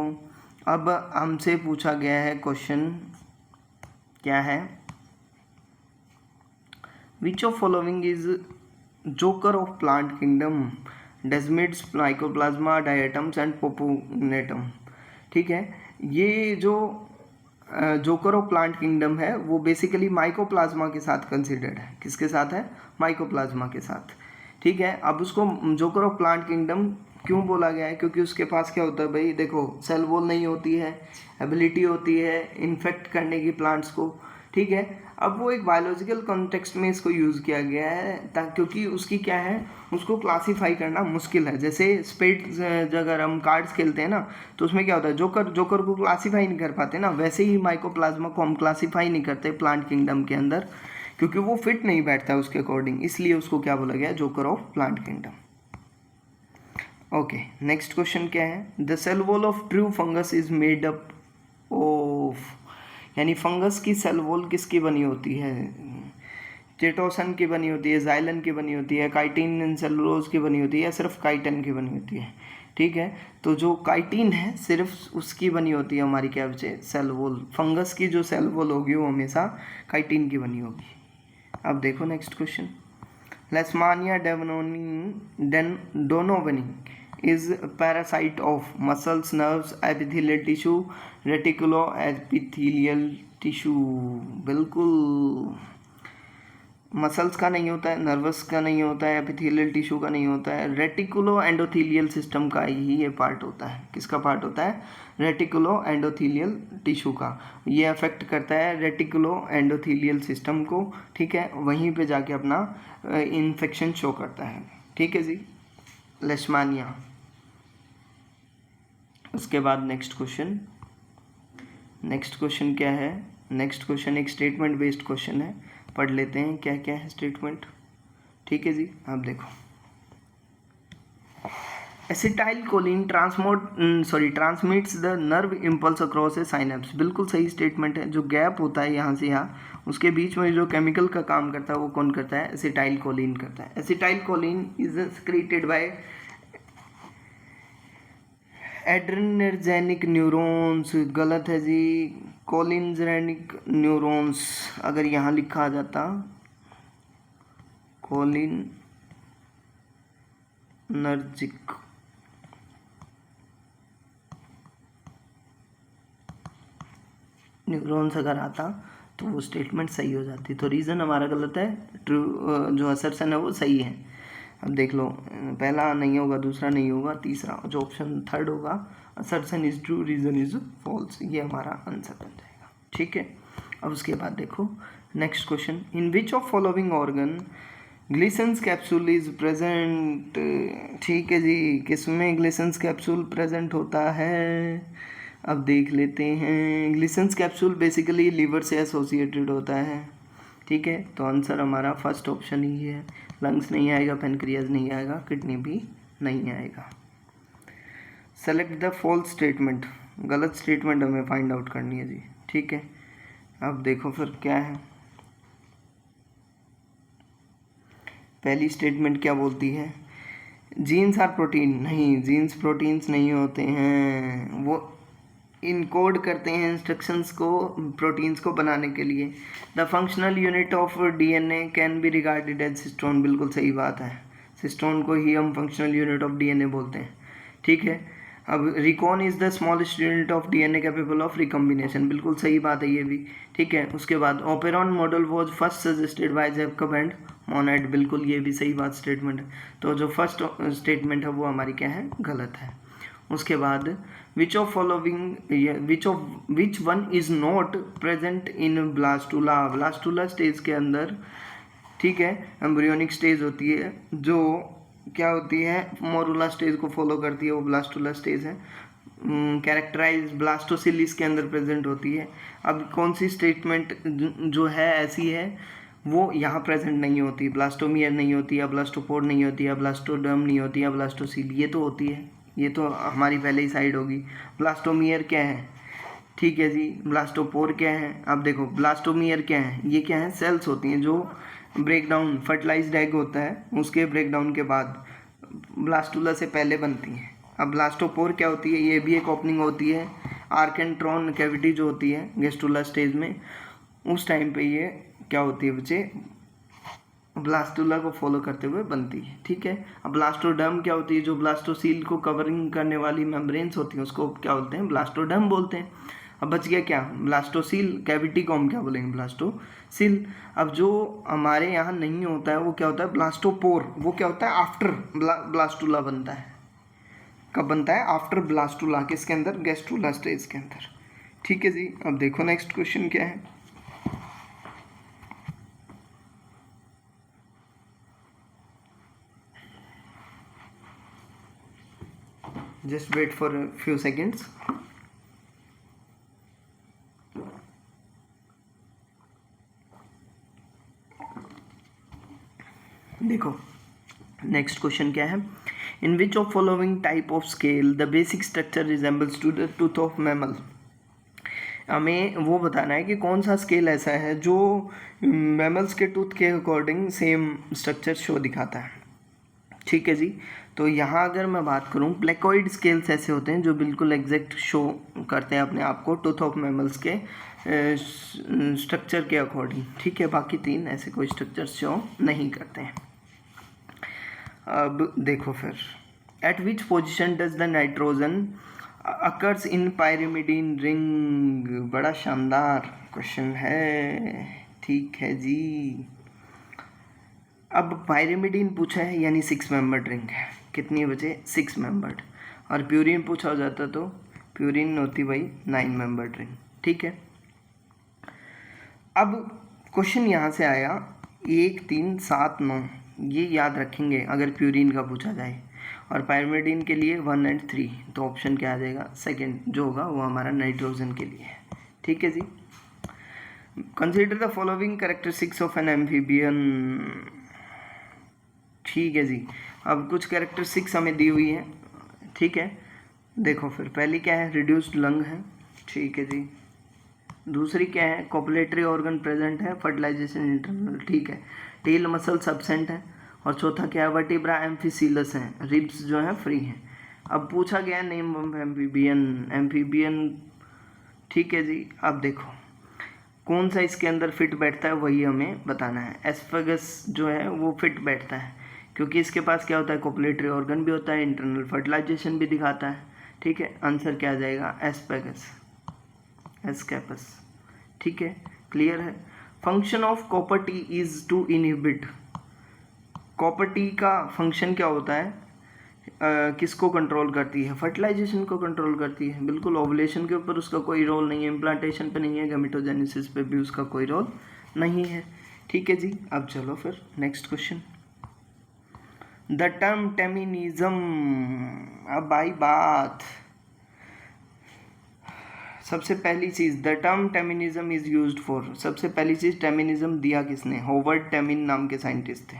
अब हमसे पूछा गया है क्वेश्चन क्या है, which of following is joker of plant kingdom, desmids, mycoplasma, diatoms and पोपोनेटम, ठीक है। ये जो जोकर ऑफ प्लांट किंगडम है वो बेसिकली माइकोप्लाज्मा के साथ कंसिडर्ड है। किसके साथ है, माइकोप्लाज्मा के साथ, ठीक है। अब उसको जोकर ऑफ प्लांट किंगडम क्यों बोला गया है, क्योंकि उसके पास क्या होता है भाई, देखो सेल वॉल नहीं होती है, एबिलिटी होती है इन्फेक्ट करने की प्लांट्स को, ठीक है। अब वो एक बायोलॉजिकल कॉन्टेक्स्ट में इसको यूज़ किया गया है क्योंकि उसकी क्या है, उसको क्लासीफाई करना मुश्किल है। जैसे स्पेड अगर हम कार्ड्स खेलते हैं ना तो उसमें क्या होता है, जोकर को क्लासीफाई नहीं कर पाते ना, वैसे ही माइकोप्लाज्मा को हम क्लासीफाई नहीं करते प्लांट किंगडम के अंदर, क्योंकि वो फिट नहीं बैठता है उसके अकॉर्डिंग, इसलिए उसको क्या बोला गया, joker of plant kingdom. Okay, next question क्या है, the cell wall of true fungus is made up of, यानी फंगस की सेल वॉल किसकी बनी होती है, चेटोसन की बनी होती है, जाइलन की बनी होती है, काइटिन एंड सेलुलोज की बनी होती है, या सिर्फ काइटिन की बनी होती है, ठीक है। तो जो काइटिन है सिर्फ उसकी बनी होती है हमारी क्या बचे, सेल वॉल। फंगस की जो सेल वॉल होगी वो हमेशा काइटिन की बनी होगी। अब देखो next question, Leishmania donovani is parasite of muscles, nerves, epithelial tissue, reticulo epithelial tissue। बिल्कुल, मसल्स का नहीं होता है, नर्वस का नहीं होता है, एपिथेलियल टिश्यू का नहीं होता है, रेटिकुलो एंडोथीलियल सिस्टम का ही ये पार्ट होता है। किसका पार्ट होता है, रेटिकुलो एंडोथीलियल टिश्यू का। ये अफेक्ट करता है रेटिकुलो एंडोथीलियल सिस्टम को, ठीक है, वहीं पे जाके अपना इन्फेक्शन शो करता है, ठीक है जी, लेशमानिया। उसके बाद नेक्स्ट क्वेश्चन क्या है, नेक्स्ट क्वेश्चन एक स्टेटमेंट बेस्ड क्वेश्चन है, पढ़ लेते हैं क्या क्या है स्टेटमेंट, ठीक है जी। अब देखो, acetyl choline transmits the nerve impulse across A synapse. बिल्कुल सही स्टेटमेंट है। जो गैप होता है यहाँ से यहाँ, उसके बीच में जो केमिकल का काम करता है वो कौन करता है, एसिटाइल कोलिन करता है। Acetylcholine is secreted by adrenergic neurons. गलत है जी, कोलिनर्जेनिक न्यूरॉन्स अगर यहाँ लिखा आ जाता, कोलिनर्जिक न्यूरॉन्स अगर आता तो वो स्टेटमेंट सही हो जाती। तो रीज़न हमारा गलत है, ट्रू जो असर्शन है वो सही है। अब देख लो, पहला नहीं होगा, दूसरा नहीं होगा, तीसरा जो ऑप्शन थर्ड होगा, assertion is true, reason is false, ये हमारा आंसर बन जाएगा, ठीक है। अब उसके बाद देखो next question, in which of following organ Glisson's capsule is present. ठीक है जी, किसमें ग्लिसन्स कैप्सूल प्रेजेंट होता है, अब देख लेते हैं। ग्लिसन्स कैप्सूल बेसिकली लीवर से एसोसिएटेड होता है, ठीक है। तो आंसर हमारा फर्स्ट ऑप्शन ही है, लंग्स नहीं आएगा, पेनक्रियाज नहीं आएगा, किडनी भी नहीं आएगा। सेलेक्ट द फॉल्स स्टेटमेंट, गलत स्टेटमेंट हमें फाइंड आउट करनी है जी, ठीक है। अब देखो फिर क्या है, पहली स्टेटमेंट क्या बोलती है, जीन्स आर प्रोटीन। नहीं, जीन्स प्रोटीन्स नहीं होते हैं, वो इनकोड करते हैं इंस्ट्रक्शंस को प्रोटीन्स को बनाने के लिए। The functional unit of DNA can be regarded as cistron, बिल्कुल सही बात है, सिस्टोन को ही हम फंक्शनल यूनिट ऑफ डीएनए बोलते हैं, ठीक है। अब recon is the smallest unit of DNA capable of recombination, बिल्कुल सही बात है ये भी, ठीक है। उसके बाद operon model was first suggested by Jacob and Monod, बिल्कुल ये भी सही बात स्टेटमेंट है। तो जो फर्स्ट स्टेटमेंट है वो हमारी क्या है, गलत है। उसके बाद which one is not present in blastula, blastula stage के अंदर, ठीक है, एम्ब्रियोनिक स्टेज होती है जो क्या होती है, मोरुला स्टेज को फॉलो करती है, वो ब्लास्टुला स्टेज है। कैरेक्टराइज ब्लास्टोसिल इसके अंदर प्रेजेंट होती है। अब कौन सी स्टेटमेंट जो है ऐसी है वो यहाँ प्रेजेंट नहीं होती, ब्लास्टोमियर नहीं होती, या ब्लास्टोपोर नहीं होती, या ब्लास्टोडर्म नहीं होती, या ब्लास्टोसिल, ये तो होती है, ये तो हमारी पहले ही साइड होगी। ब्लास्टोमियर क्या है, ठीक है जी, ब्लास्टोपोर क्या है। अब देखो ब्लास्टोमियर क्या है, ये क्या है, सेल्स होती हैं जो ब्रेकडाउन, फर्टिलाइज्ड एग होता है उसके ब्रेकडाउन के बाद ब्लास्टुला से पहले बनती हैं। अब ब्लास्टोपोर क्या होती है, ये भी एक ओपनिंग होती है, आर्केंट्रॉन कैविटी जो होती है गेस्टुला स्टेज में, उस टाइम पे ये क्या होती है बच्चे, ब्लास्टुला को फॉलो करते हुए बनती है, ठीक है। अब ब्लास्टोडर्म क्या होती है, जो ब्लास्टोसील को कवरिंग करने वाली मेम्ब्रेन्स होती हैं उसको क्या बोलते हैं, ब्लास्टोडर्म बोलते हैं। अब बच गया क्या, ब्लास्टोसील, कैविटी को हम क्या बोलेंगे, ब्लास्टोसील। अब जो हमारे यहाँ नहीं होता है वो क्या होता है, ब्लास्टोपोर, वो क्या होता है, आफ्टर ब्लास्टुला बनता है। कब बनता है, आफ्टर ब्लास्टुला, किसके अंदर, गेस्टुला स्टेज के अंदर, ठीक है जी। अब देखो नेक्स्ट क्वेश्चन क्या है, just wait for a few seconds। देखो नेक्स्ट क्वेश्चन क्या है, in which of following type of scale the basic structure resembles to the tooth of mammal. हमें वो बताना है कि कौन सा स्केल ऐसा है जो मैमल्स के टूथ के अकॉर्डिंग सेम स्ट्रक्चर शो दिखाता है, ठीक है जी। तो यहाँ अगर मैं बात करूँ, प्लेकॉइड स्केल्स ऐसे होते हैं जो बिल्कुल एग्जैक्ट शो करते हैं अपने आप को टूथ ऑफ मैमल्स के स्ट्रक्चर के अकॉर्डिंग, ठीक है। बाकी तीन ऐसे कोई स्ट्रक्चर शो नहीं करते हैं। अब देखो फिर, eight which position does the nitrogen occurs in pyrimidine ring, बड़ा शानदार क्वेश्चन है, ठीक है जी। अब पायरिमिडीन पूछा है यानी 6 मेंबर्ड रिंग है, कितनी बचे, 6 मेंबर्ड, और प्यूरिन पूछा हो जाता तो प्यूरिन होती भाई 9 मेंबर्ड रिंग, ठीक है। अब क्वेश्चन यहाँ से आया 1 3 7 9, ये याद रखेंगे अगर प्यूरिन का पूछा जाए, और पायरिमिडीन के लिए 1 और 3, तो ऑप्शन क्या आ जाएगा, सेकेंड जो होगा वो हमारा नाइट्रोजन के लिए है, ठीक है जी। Consider the following characteristics of an amphibian, ठीक है जी। अब कुछ कैरेक्टरिस्टिक्स हमें दी हुई है, ठीक है। देखो फिर पहली क्या है, रिड्यूस्ड लंग है, ठीक है जी। दूसरी क्या है, कॉपुलेटरी ऑर्गन प्रेजेंट है, फर्टिलाइजेशन इंटरनल, ठीक है। टेल मसल सब्सेंट है, और चौथा क्या है, वर्टिब्रा एम्फिसिलस है, रिब्स जो है फ्री हैं। अब पूछा गया नेम ऑफ एम्फीबियन, ठीक है जी। अब देखो कौन सा इसके अंदर फिट बैठता है वही हमें बताना है। एस्फेगस जो है वो फिट बैठता है क्योंकि इसके पास क्या होता है, कॉपुलेटरी ऑर्गन भी होता है, इंटरनल फर्टिलाइजेशन भी दिखाता है, ठीक है। आंसर क्या आ जाएगा, एस्पेगस, एस्केपस, ठीक है, क्लियर है। Function of copper T is to inhibit, copper T का फंक्शन क्या होता है, किसको कंट्रोल करती है, फर्टिलाइजेशन को कंट्रोल करती है, बिल्कुल। ओवुलेशन के ऊपर उसका कोई रोल नहीं है, इम्प्लांटेशन पे नहीं है, गैमेटोजेनेसिस पे भी उसका कोई रोल नहीं है, ठीक है जी। अब चलो फिर next question, the term totemism, अब आई बात, सबसे पहली चीज़ the term totemism is used for, सबसे पहली चीज़ टेमिनिज्म दिया किसने, होवर्ड टेमिन नाम के साइंटिस्ट थे,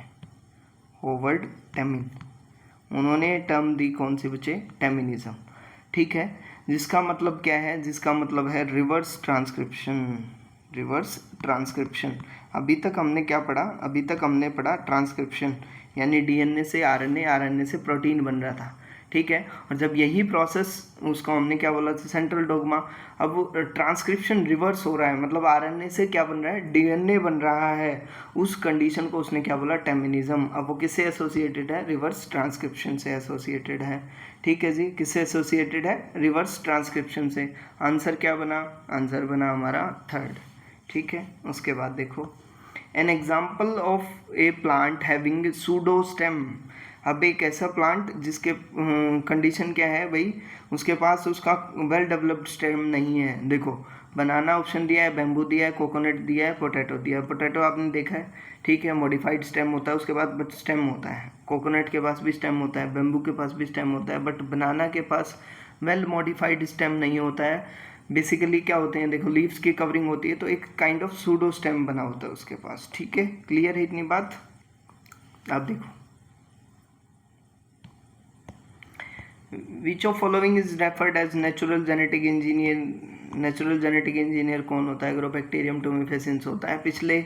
होवर्ड टेमिन, उन्होंने टर्म दी कौन सी बच्चे, टेमिनिज्म, ठीक है। जिसका मतलब क्या है, जिसका मतलब है रिवर्स ट्रांसक्रिप्शन, रिवर्स ट्रांसक्रिप्शन। अभी तक हमने क्या पढ़ा, अभी तक हमने पढ़ा ट्रांसक्रिप्शन, यानी डीएनए से आरएनए, आरएनए से प्रोटीन बन रहा था, ठीक है। और जब यही प्रोसेस, उसको हमने क्या बोला था, सेंट्रल डोग्मा, अब वो ट्रांसक्रिप्शन रिवर्स हो रहा है, मतलब आरएनए से क्या बन रहा है, डीएनए बन रहा है, उस कंडीशन को उसने क्या बोला, टेमिनिज्म। अब वो किससे एसोसिएटेड है, रिवर्स ट्रांसक्रिप्शन से एसोसिएटेड है। ठीक है जी, किससे एसोसिएटेड है, रिवर्स ट्रांसक्रिप्शन से। आंसर क्या बना, आंसर बना हमारा थर्ड। ठीक है, उसके बाद देखो, an example of A plant having pseudo stem. अब एक ऐसा प्लांट जिसके कंडीशन क्या है भाई, उसके पास उसका वेल डेवलप्ड स्टेम नहीं है। देखो, बनाना ऑप्शन दिया है, बैम्बू दिया है, कोकोनट दिया है, पोटैटो दिया है। पोटैटो आपने देखा है, ठीक है, मॉडिफाइड स्टेम होता है, उसके बाद स्टेम होता है। कोकोनट के पास भी स्टेम होता है, बैम्बू के पास भी स्टेम होता है, बट बनाना के पास वेल मॉडिफाइड स्टेम नहीं होता है। बेसिकली क्या होते हैं, देखो, लीव्स की कवरिंग होती है, तो एक काइंड ऑफ सूडो स्टेम बना होता है उसके पास। ठीक है, क्लियर है इतनी बात। आप देखो, which of following is referred as natural genetic engineer. Natural genetic engineer कौन होता है, एग्रोबैक्टीरियम टोमिफेसिंस होता है। पिछले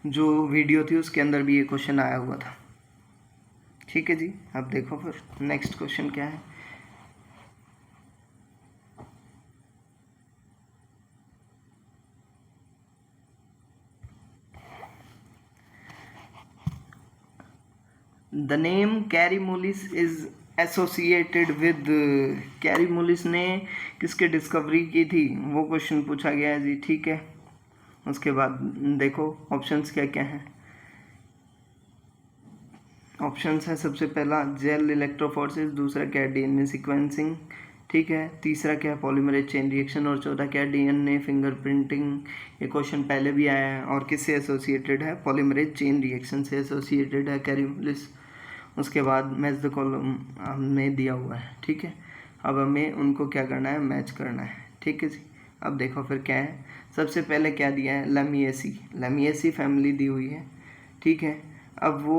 जो वीडियो थी उसके अंदर भी ये क्वेश्चन आया हुआ था। ठीक है जी, अब देखो फिर नेक्स्ट क्वेश्चन क्या है। The name Kary Mullis is associated with, Kary Mullis ने किसके डिस्कवरी की थी, वो क्वेश्चन पूछा गया है जी। ठीक है, उसके बाद देखो ऑप्शंस क्या क्या हैं। ऑप्शंस है, सबसे पहला जेल इलेक्ट्रोफोरेसिस, दूसरा क्या है, डीएनए सीक्वेंसिंग, ठीक है, तीसरा क्या है, पॉलीमरेज चेन रिएक्शन, और चौथा क्या है, डीएनए फिंगरप्रिंटिंग। ये क्वेश्चन पहले भी आया है, और किससे एसोसिएटेड है, पॉलीमरेज चेन रिएक्शन से एसोसिएटेड है कैरीमोलिस। उसके बाद मैच द कॉलम हमें दिया हुआ है। ठीक है, अब हमें उनको क्या करना है, मैच करना है। ठीक है जी, अब देखो फिर क्या है। सबसे पहले क्या दिया है, लेमिएसी, लेमिएसी फैमिली दी हुई है। ठीक है, अब वो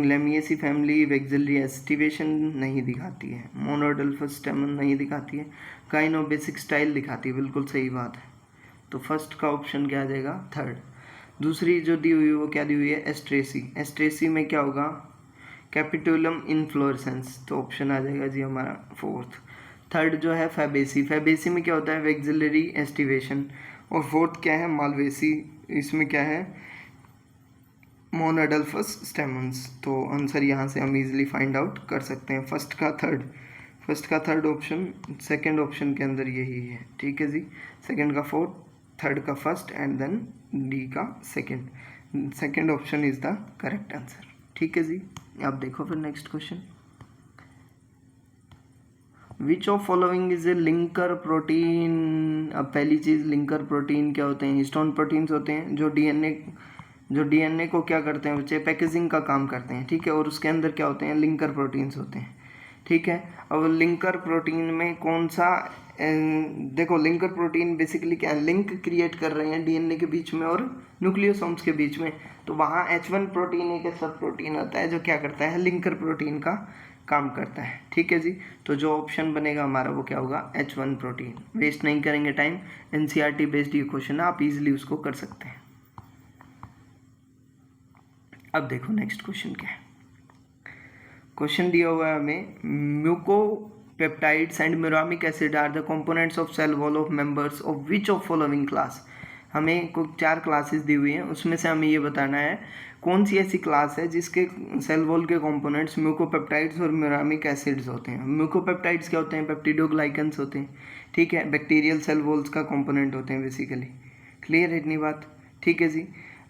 लेमिएसी फैमिली वेक्सिलरी एस्टिवेशन नहीं दिखाती है, मोनोडल्फस स्टेमन नहीं दिखाती है, काइनोबेसिक स्टाइल दिखाती है। बिल्कुल सही बात है, तो फर्स्ट का ऑप्शन क्या आ जाएगा, थर्ड। दूसरी जो दी हुई है वो क्या दी हुई है, एस्ट्रेसी। एस्ट्रेसी में क्या होगा, कैपिटुलम इन्फ्लोरेसेंस, तो ऑप्शन आ जाएगा जी हमारा फोर्थ। थर्ड जो है फैबेसी, फैबेसी में क्या होता है, वेक्सिलरी एस्टिवेशन। और फोर्थ क्या है, मालवेसी, इसमें क्या है, मोनोडल्फस स्टेमन्स। तो आंसर यहाँ से हम इजीली फाइंड आउट कर सकते हैं, फर्स्ट का थर्ड ऑप्शन सेकंड ऑप्शन के अंदर यही है। ठीक है जी, सेकंड का फोर्थ, थर्ड का फर्स्ट, एंड देन डी का second option is the correct answer. ठीक है जी, आप देखो फिर next question. Which of following is A linker protein. अब पहली चीज़, लिंकर प्रोटीन क्या होते हैं, हिस्टोन प्रोटीन्स होते हैं जो डीएनए को क्या करते हैं बच्चे, पैकेजिंग का काम करते हैं। ठीक है, और उसके अंदर क्या होते हैं, लिंकर प्रोटीन्स होते हैं। ठीक है, अब लिंकर प्रोटीन में कौन सा, देखो लिंकर प्रोटीन बेसिकली क्या है, लिंक क्रिएट कर रहे हैं डीएनए के बीच में और न्यूक्लियोसोम्स के बीच में। तो वहाँ H1 प्रोटीन एक सब प्रोटीन होता है जो क्या करता है, लिंकर प्रोटीन का काम करता है। ठीक है जी, तो जो ऑप्शन बनेगा हमारा वो क्या होगा, H1 प्रोटीन। वेस्ट नहीं करेंगे टाइम, एनसीईआरटी बेस्ड ये क्वेश्चन है, आप इजीली उसको कर सकते हैं। अब देखो नेक्स्ट क्वेश्चन क्या है। क्वेश्चन दिया हुआ है हमें, mucopeptides and muramic acid are the components of cell wall of members of which of following class. हमें कुछ 4 क्लासेस दी हुई हैं, उसमें से हमें ये बताना है कौन सी ऐसी क्लास है जिसके सेल वॉल के कंपोनेंट्स म्यूकोपेप्टाइड्स और म्यूरामिक एसिड्स होते हैं। म्यूकोपेप्टाइड्स क्या होते हैं, पेप्टिडोग्लाइकन्स होते हैं। ठीक है, बैक्टीरियल सेल वॉल्स का कंपोनेंट होते हैं बेसिकली। क्लियर है इतनी बात। ठीक है जी,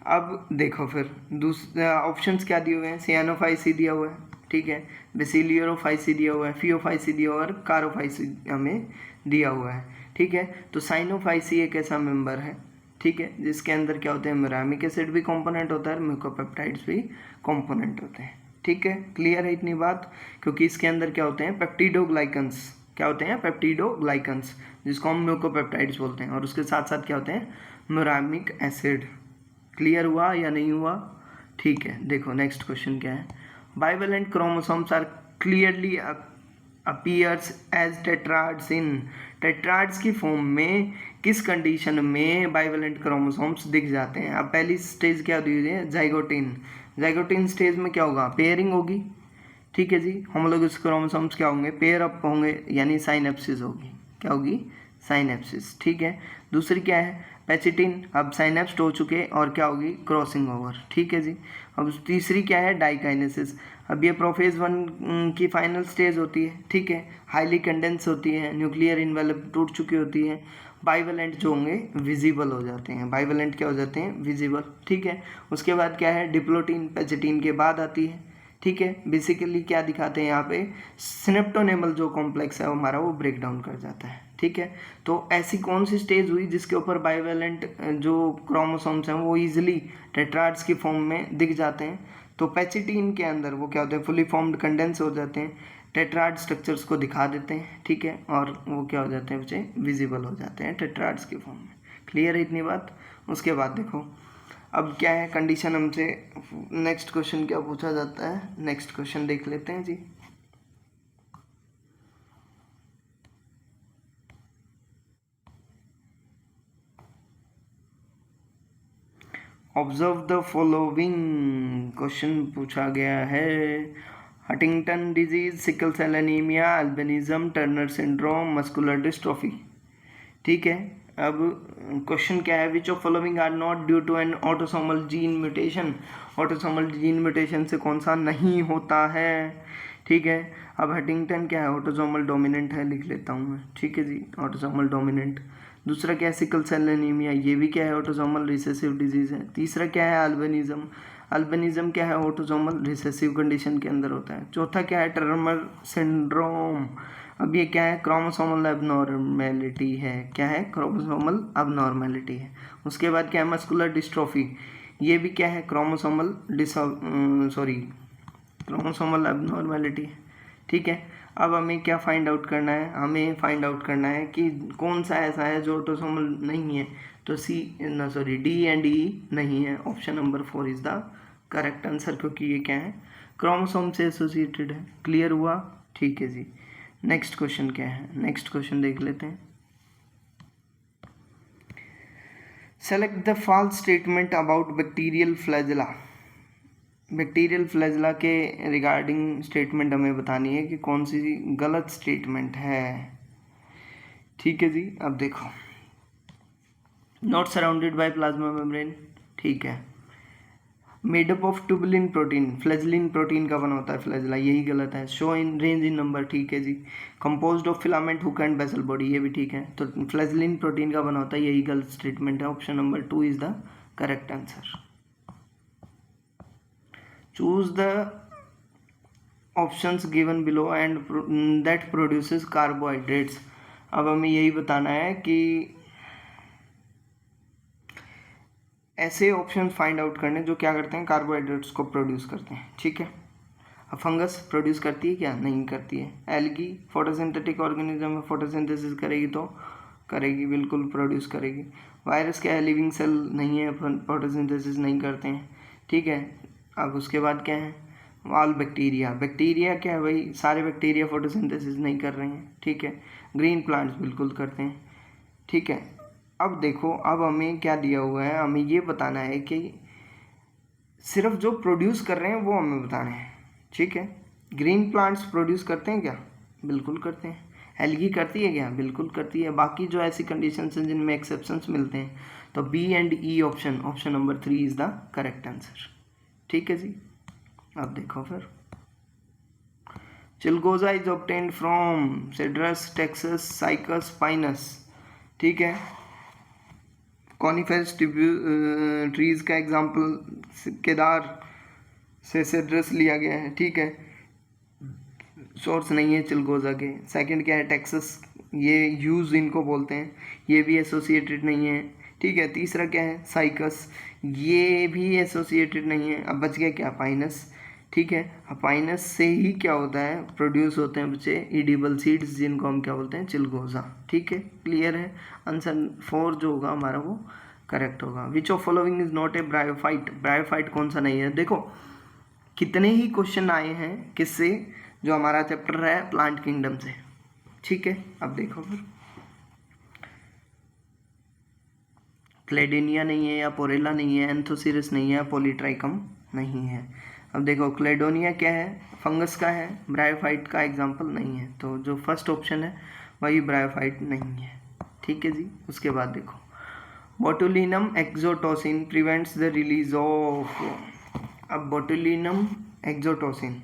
अब देखो फिर दूसरा ऑप्शंस क्या दिए हुए हैं, सियानोफाइसी दिया हुआ है, ठीक है, बेसिलियरोफाइसी दिया हुआ है, फियोफाइसी दिया हुआ है, और कारोफाइसी हमें दिया हुआ है। ठीक है, तो साइनोफाइसी एक ऐसा मेंबर है, ठीक है, जिसके अंदर क्या होते हैं, म्यूरामिक एसिड भी कंपोनेंट होता है और म्यूकोपेप्टाइड्स भी कंपोनेंट होते हैं। ठीक है, क्लियर है इतनी बात, क्योंकि इसके अंदर क्या होते हैं, पेप्टिडोग्लाइकन्स, क्या होते हैं, पेप्टिडोग्लाइकन्स, जिसको हम म्यूकोपेप्टाइड्स बोलते हैं, और उसके साथ साथ क्या होते हैं, म्यूरामिक एसिड। क्लियर हुआ या नहीं हुआ। ठीक है, देखो नेक्स्ट क्वेश्चन क्या है, bivalent chromosomes are clearly appears as tetrads in. Tetrads की फॉर्म में किस कंडीशन में बाइवेलेंट क्रोमोसोम्स दिख जाते हैं। अब पहली स्टेज क्या दी हुई है, जाइगोटिन। जाइगोटिन स्टेज में क्या होगा, पेयरिंग होगी। ठीक है जी। होमोलोगस क्रोमोसोम्स क्या होंगे, पेयर अप होंगे यानी साइनेप्सिस होगी, क्या होगी, साइनेप्सिस। ठीक है। दूसरी क्या है, पैचिटिन, अब साइनेप्स्ड हो चुके और क्या होगी, क्रॉसिंग ओवर। ठीक है जी। अब तीसरी क्या है, डाइकाइनेसिस। अब ये प्रोफेज 1 की फाइनल स्टेज होती है। ठीक है। हाईली कंडेंस होती है, न्यूक्लियर इन्वेलप टूट चुकी होती है, बाइवेलेंट जो होंगे विजिबल हो जाते हैं, बाइवेलेंट क्या हो जाते हैं, विजिबल। ठीक है। उसके बाद क्या है, डिप्लोटीन पैचिटिन के बाद आती है। ठीक है। बेसिकली क्या दिखाते हैं यहाँ पे, सिनेप्टोनेमल जो कॉम्प्लेक्स है हमारा वो ब्रेक डाउन कर जाता है। ठीक है। तो ऐसी कौन सी स्टेज हुई जिसके ऊपर बाइवेलेंट जो क्रोमोसोम्स हैं वो इजीली टेट्राड्स की फॉर्म में दिख जाते हैं। तो पैचिटीन के अंदर वो क्या होते हैं, फुली फॉर्म्ड कंडेंस हो जाते हैं, टेट्राड स्ट्रक्चर्स को दिखा देते हैं। ठीक है। और वो क्या हो जाते हैं बच्चे, विजिबल हो जाते हैं टेट्राड्स की फॉर्म में। क्लियर है इतनी बात। उसके बाद देखो अब क्या है कंडीशन, हमसे नेक्स्ट क्वेश्चन क्या पूछा जाता है, नेक्स्ट क्वेश्चन देख लेते हैं जी। ऑब्जर्व द फॉलोइंग क्वेश्चन पूछा गया है, Huntington disease, sickle cell anaemia, albinism, Turner syndrome, muscular dystrophy. ठीक है। अब क्वेश्चन क्या है, which of following are not due to an autosomal gene mutation, autosomal gene mutation से कौन सा नहीं होता है। ठीक है। अब हंटिंगटन क्या है, ऑटोसोमल डोमिनेंट है, लिख लेता हूँ मैं। ठीक है जी, ऑटोसोमल डोमिनेंट। दूसरा क्या है, सिकल सेल एनीमिया, ये भी क्या है, ऑटोसोमल रिसेसिव डिजीज है। तीसरा क्या है, अल्बिनिज्म, अल्बिनिज्म क्या है, ऑटोसोमल रिसेसिव कंडीशन के अंदर होता है। चौथा क्या है, टर्नर सिंड्रोम, अब ये क्या है, क्रोमोसोमल अबनॉर्मेलिटी है, क्या है, क्रोमोसोमल अबनॉर्मेलिटी है। उसके बाद क्या है, मस्कुलर डिस्ट्रोफी, ये भी क्या है, क्रोमोसोमल क्रोमोसोमल अबनॉर्मेलिटी है। ठीक है। अब हमें क्या फाइंड आउट करना है, हमें फाइंड आउट करना है कि कौन सा ऐसा है जो ऑटोसोमल नहीं है। तो डी एंड ई नहीं है, option number 4 is the correct answer, क्योंकि ये क्या है, क्रोमोसोम से एसोसिएटेड है। क्लियर हुआ। ठीक है जी। नेक्स्ट क्वेश्चन क्या है, नेक्स्ट क्वेश्चन देख लेते हैं। Select the false statement about bacterial flagella, bacterial flagella के रिगार्डिंग स्टेटमेंट हमें बतानी है कि कौन सी गलत स्टेटमेंट है। ठीक है जी। अब देखो, not surrounded by plasma membrane, ठीक है, made up of tubulin protein, flagellin protein का बना होता है फ्लैजेला, यही गलत है। Show in range in number, ठीक है जी। Composed of filament hook and basal body, ये भी ठीक है। तो फ्लैजेलिन प्रोटीन का बना होता है, यही गलत स्टेटमेंट है, option number 2 is the correct answer. Choose the options given below and that produces carbohydrates. अब हमें यही बताना है कि ऐसे ऑप्शन फाइंड आउट करने जो क्या करते हैं, कार्बोहाइड्रेट्स को प्रोड्यूस करते हैं। ठीक है। अब फंगस प्रोड्यूस करती है क्या, नहीं करती है। एल्गी फोटोसिंथेटिक ऑर्गेनिज्म है, फोटोसिंथेसिस करेगी तो करेगी, बिल्कुल प्रोड्यूस करेगी। वायरस क्या है, लिविंग सेल नहीं है, फोटोसिंथेसिस नहीं करते हैं। ठीक है। अब उसके बाद क्या है, ऑल बैक्टीरिया, बैक्टीरिया क्या है भाई, सारे बैक्टीरिया फोटोसिंथेसिस नहीं कर रहे हैं। ठीक है। ग्रीन प्लांट्स बिल्कुल करते हैं। ठीक है। अब देखो, अब हमें क्या दिया हुआ है, हमें ये बताना है कि सिर्फ जो प्रोड्यूस कर रहे हैं वो हमें बताना है। ठीक है। ग्रीन प्लांट्स प्रोड्यूस करते हैं क्या, बिल्कुल करते हैं। एल्गी करती है क्या, बिल्कुल करती है। बाकी जो ऐसी कंडीशंस हैं जिनमें एक्सेप्शंस मिलते हैं, तो B and E option, option number 3 is the correct answer. ठीक है जी। अब देखो फिर, chilgoza is obtained from Cedrus, Taxus, Cycas, Pinus. ठीक है। कॉनिफेरस ट्रीज का एग्जाम्पल केदार से सिड्रस लिया गया है। ठीक है। सोर्स नहीं है चिलगोजा के। सेकंड क्या है, टेक्सस, ये यूज इनको बोलते हैं, ये भी एसोसिएटेड नहीं है। ठीक है। तीसरा क्या है, साइकस, ये भी एसोसिएटेड नहीं है। अब बच गया क्या, पाइनस। ठीक है। पाइनस से ही क्या होता है, प्रोड्यूस होते हैं बच्चे एडिबल सीड्स, जिनको हम क्या बोलते हैं, चिलगोजा। ठीक है। क्लियर है। आंसर 4 जो होगा हमारा वो करेक्ट होगा। विच of following is not a bryophyte, bryophyte कौन सा नहीं है। देखो कितने ही क्वेश्चन आए हैं किससे, जो हमारा चैप्टर है प्लांट किंगडम से। ठीक है। अब देखो फिर, क्लेडिनिया नहीं है, या पोरेला नहीं है, एंथोसिरस नहीं है, पॉलीट्राइकम नहीं है। अब देखो क्लेडोनिया क्या है, फंगस का है, ब्रायोफाइट का एग्जाम्पल नहीं है, तो जो फर्स्ट ऑप्शन है वही ब्रायोफाइट नहीं है। ठीक है जी। उसके बाद देखो botulinum exotoxin prevents the release of, अब बोटुलिनम एक्सोटोसिन,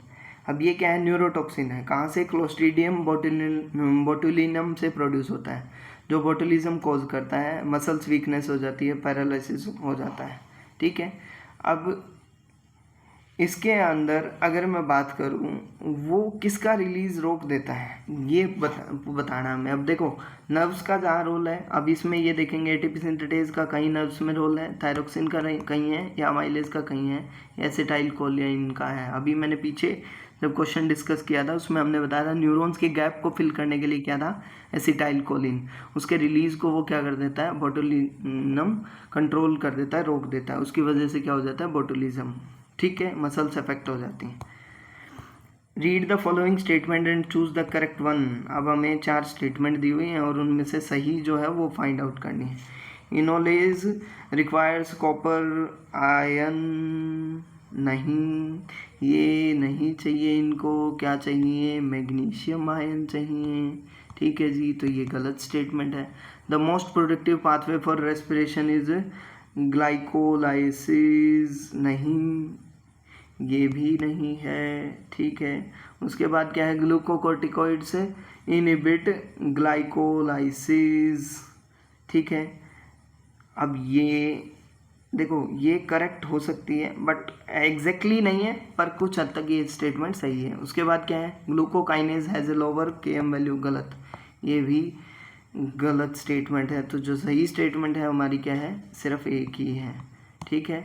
अब ये क्या है, न्यूरोटॉक्सिन है। कहाँ से, क्लोस्ट्रीडियम बोटुलिनम से प्रोड्यूस होता है, जो बोटुलिज्म कॉज करता है, मसल्स वीकनेस हो जाती है, पैरालिसिस हो जाता है। ठीक है। अब इसके अंदर अगर मैं बात करूं, वो किसका रिलीज रोक देता है ये बताना हमें। अब देखो नर्व्स का जहाँ रोल है, अब इसमें ये देखेंगे एटीपी सिंथेटेज का कहीं नर्व्स में रोल है, थायरोक्सिन का कहीं है, या अमाइलेज का कहीं है, एसिटाइल कोलिन का है। अभी मैंने पीछे जब क्वेश्चन डिस्कस किया था उसमें हमने बताया था न्यूरॉन्स के गैप को फिल करने के लिए क्या था, एसिटाइल कोलिन, उसके रिलीज को वो क्या कर देता है, बोटुलिनम कंट्रोल कर देता है, रोक देता है। उसकी वजह से क्या हो जाता है, बोटुलिज्म। ठीक है, मसल्स अफेक्ट हो जाती हैं। Read the following statement and choose the correct one. अब हमें 4 स्टेटमेंट दी हुई हैं और उनमें से सही जो है वो फाइंड आउट करनी है। इनोलेज रिक्वायर्स कॉपर आयन, नहीं, ये नहीं चाहिए इनको। क्या चाहिए, मैग्नीशियम आयन चाहिए। ठीक है जी, तो ये गलत स्टेटमेंट है। The most productive pathway for respiration is glycolysis, नहीं, ये भी नहीं है। ठीक है। उसके बाद क्या है, ग्लूकोकोर्टिकोइड्स इनहिबिट ग्लाइकोलाइसिस। ठीक है। अब ये देखो ये करेक्ट हो सकती है बट एग्जैक्टली नहीं है, पर कुछ हद तक ये स्टेटमेंट सही है। उसके बाद क्या है, glucokinase has a lower KM value, गलत, ये भी गलत स्टेटमेंट है। तो जो सही स्टेटमेंट है हमारी क्या है, सिर्फ एक ही है। ठीक है,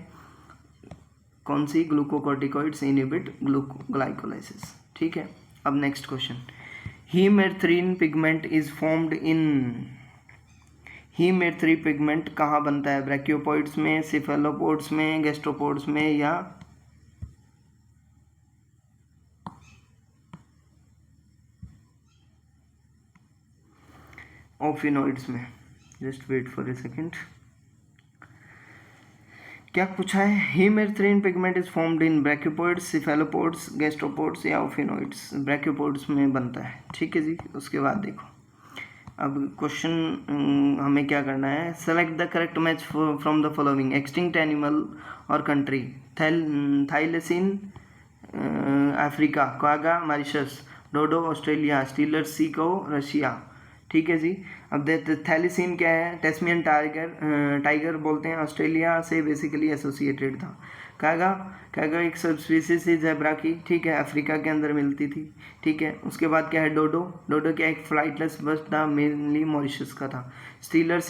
कौन सी, ग्लूकोकोर्टिकोइड्स इनहिबिट ग्लाइकोलाइसिस। ठीक है। अब next question, haemerythrin pigment is formed in, haemerythrin pigment कहाँ बनता है, ब्रैकियोपोड्स में, सिफेलोपोड्स में, गैस्ट्रोपोड्स में, या ओफिनोइड्स में। Just wait for a second, क्या पूछा है, haemerythrin pigment is formed in brachiopods, cephalopods, gastropods या ओफिनोइड्स। ब्रैकियोपोड्स में बनता है। ठीक है जी। उसके बाद देखो अब क्वेश्चन हमें क्या करना है, select the correct match from the following, extinct animal और country, thylacine Africa, quagga Mauritius, dodo Australia, Steller sea cow Russia. ठीक है जी। अब देखते थैलिसिन क्या है, टेस्मियन टाइगर बोलते हैं, ऑस्ट्रेलिया से बेसिकली एसोसिएटेड था। कागा एक सब स्पीसीज थी ज़ेब्रा की। ठीक है, अफ्रीका के अंदर मिलती थी। ठीक है। उसके बाद क्या है, डोडो क्या एक फ्लाइटलेस बर्ड था, मेनली मॉरिशस का था। स्टीलर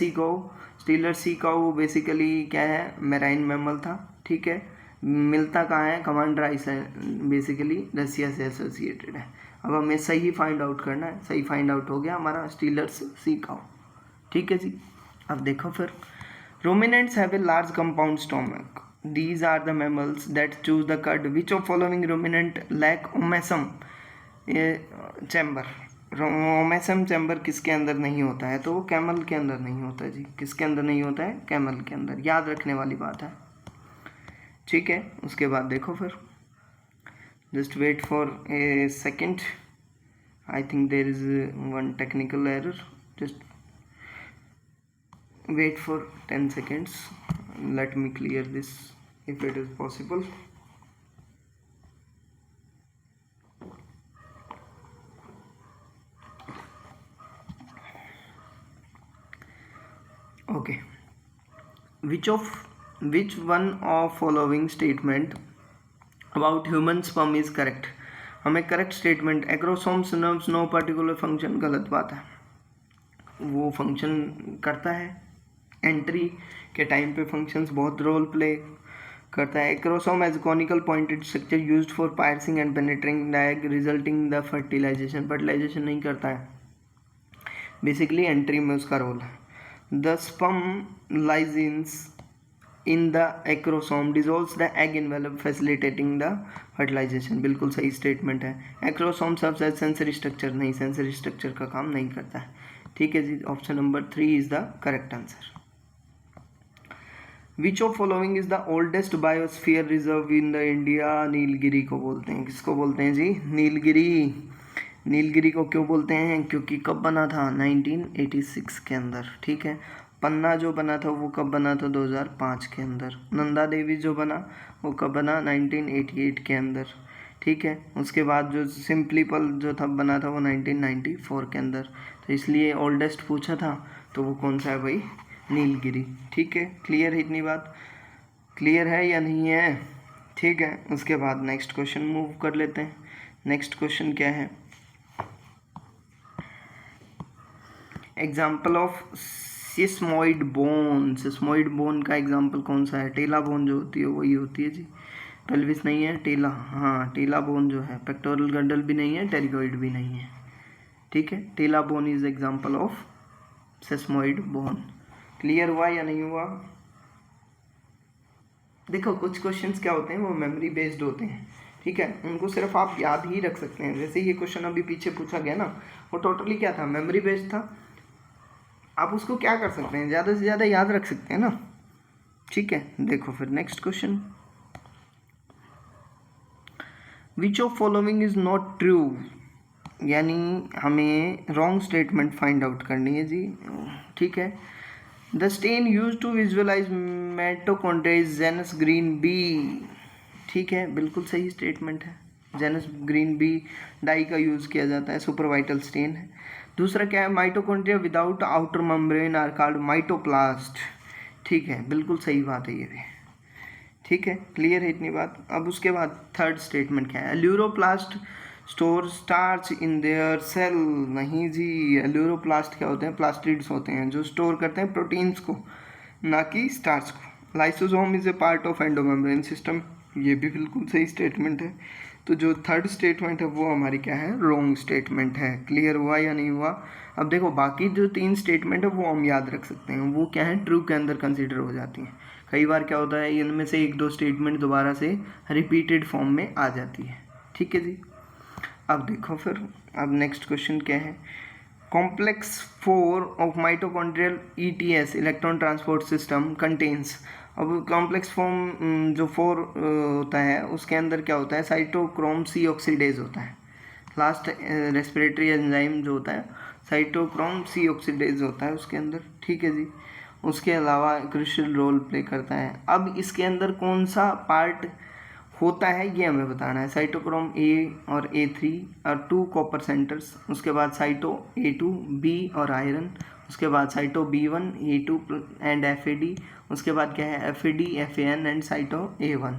सी काऊ बेसिकली क्या है, मैराइन मैमल था। ठीक है। मिलता कहाँ है, कमांडर आइसलैंड, बेसिकली रसिया से एसोसिएटेड है। अब हमें सही फाइंड आउट करना है। सही फाइंड आउट हो गया हमारा, स्टीलर्स सी काऊ। ठीक है जी। अब देखो फिर, ruminants have a large compound stomach, these are the mammals that choose the cud, which of following ruminant lack omasum chamber. Omasum chamber किसके अंदर नहीं होता है, तो वो कैमल के अंदर नहीं होता है जी। किसके अंदर नहीं होता है, कैमल के अंदर, याद रखने वाली बात है। ठीक है। उसके बाद देखो फिर, just wait for a second, I think there is one technical error, just wait for 10 seconds, let me clear this if it is possible. Okay, which one of following statement about human sperm is correct। हमें correct statement, acrosomes serves no particular function, गलत बात है, वो function करता है, entry के time पे functions बहुत रोल प्ले करता है। Acrosome as conical pointed structure used for piercing and penetrating egg resulting the fertilization नहीं करता है, बेसिकली एंट्री में उसका रोल है। The sperm lysins in the acrosome dissolves the egg envelope facilitating the fertilization, बिल्कुल सही स्टेटमेंट है। Acrosome सबसे सेंसरी स्ट्रक्चर नहीं, सेंसरी स्ट्रक्चर का काम नहीं करता है। ठीक है जी। Option number 3 is the correct answer. Which of following is the oldest biosphere reserve in the India? Nilgiri को बोलते हैं। किसको बोलते हैं जी? नीलगिरी। नीलगिरी को क्यों बोलते हैं? क्योंकि कब बना था? 1986 के अंदर। ठीक है। पन्ना जो बना था वो कब बना था? 2005 के अंदर। नंदा देवी जो बना वो कब बना? 1988 के अंदर। ठीक है। उसके बाद जो सिंपलीपल जो था बना था वो 1994 के अंदर। तो इसलिए ओल्डेस्ट पूछा था, तो वो कौन सा है भाई? नीलगिरी। ठीक है। क्लियर है इतनी बात? क्लियर है या नहीं है? ठीक है। उसके बाद नेक्स्ट क्वेश्चन मूव कर लेते हैं। नेक्स्ट क्वेश्चन क्या है? Example of sesamoid bone. Sesamoid bone का एग्जाम्पल कौन सा है? टेला बोन जो होती है वही होती है जी। पेल्विस नहीं है, टेला। हाँ, टेला बोन जो है। पेक्टोरल गंडल भी नहीं है, टेरिगोइड भी नहीं है। ठीक है। Patella bone is example of sesamoid bone. Clear हुआ या नहीं हुआ? देखो कुछ क्वेश्चंस क्या होते हैं, वो मेमोरी बेस्ड होते हैं। ठीक है। उनको सिर्फ आप याद ही रख सकते हैं। जैसे ये क्वेश्चन अभी पीछे पूछा गया ना, वो टोटली क्या था? मेमोरी बेस्ड था। आप उसको क्या कर सकते हैं? ज़्यादा से ज़्यादा याद रख सकते हैं ना। ठीक है। देखो फिर next question, which of following is not true? यानी हमें रॉन्ग स्टेटमेंट फाइंड आउट करनी है जी। ठीक है। The stain use to visualise mitochondria is Janus green B. ठीक है, बिल्कुल सही स्टेटमेंट है। जेनस ग्रीन बी डाई का यूज़ किया जाता है, सुपरवाइटल स्टेन है। दूसरा क्या है? Mitochondria without outer membrane are called mitoplast. ठीक है, बिल्कुल सही बात है ये भी। ठीक है, क्लियर है इतनी बात? अब उसके बाद थर्ड स्टेटमेंट क्या है? Aleuroplast store starch in their cell. नहीं जी, एल्यूरोप्लास्ट क्या होते हैं? प्लास्टिड्स होते हैं जो स्टोर करते हैं प्रोटीन्स को, ना कि स्टार्च को। Lysosome is a part of endomembrane system. ये भी बिल्कुल सही स्टेटमेंट है। तो जो थर्ड स्टेटमेंट है वो हमारी क्या है? रॉन्ग स्टेटमेंट है। क्लियर हुआ या नहीं हुआ? अब देखो बाकी जो तीन स्टेटमेंट है वो हम याद रख सकते हैं। वो क्या है? ट्रू के अंदर कंसिडर हो जाती हैं। कई बार क्या होता है, इनमें से एक दो स्टेटमेंट दोबारा से रिपीटेड फॉर्म में आ जाती है। ठीक है जी। अब देखो फिर, अब नेक्स्ट क्वेश्चन क्या है? Complex 4 of mitochondrial ETS electron transport system contains. अब कॉम्प्लेक्स फॉर्म जो 4 होता है उसके अंदर क्या होता है? साइटोक्रोम C ऑक्सीडेज होता है। लास्ट रेस्पिरेटरी एंजाइम जो होता है साइटोक्रोम C ऑक्सीडेज होता है उसके अंदर। ठीक है जी। उसके अलावा क्रूशियल रोल प्ले करता है। अब इसके अंदर कौन सा पार्ट होता है ये हमें बताना है। साइटोक्रोम A और A3 और 2 कॉपर सेंटर्स। उसके बाद साइटो A2 B और आयरन। उसके बाद cyto B1 A2 and FAD। उसके बाद क्या है? FAD FAN and cyto A1।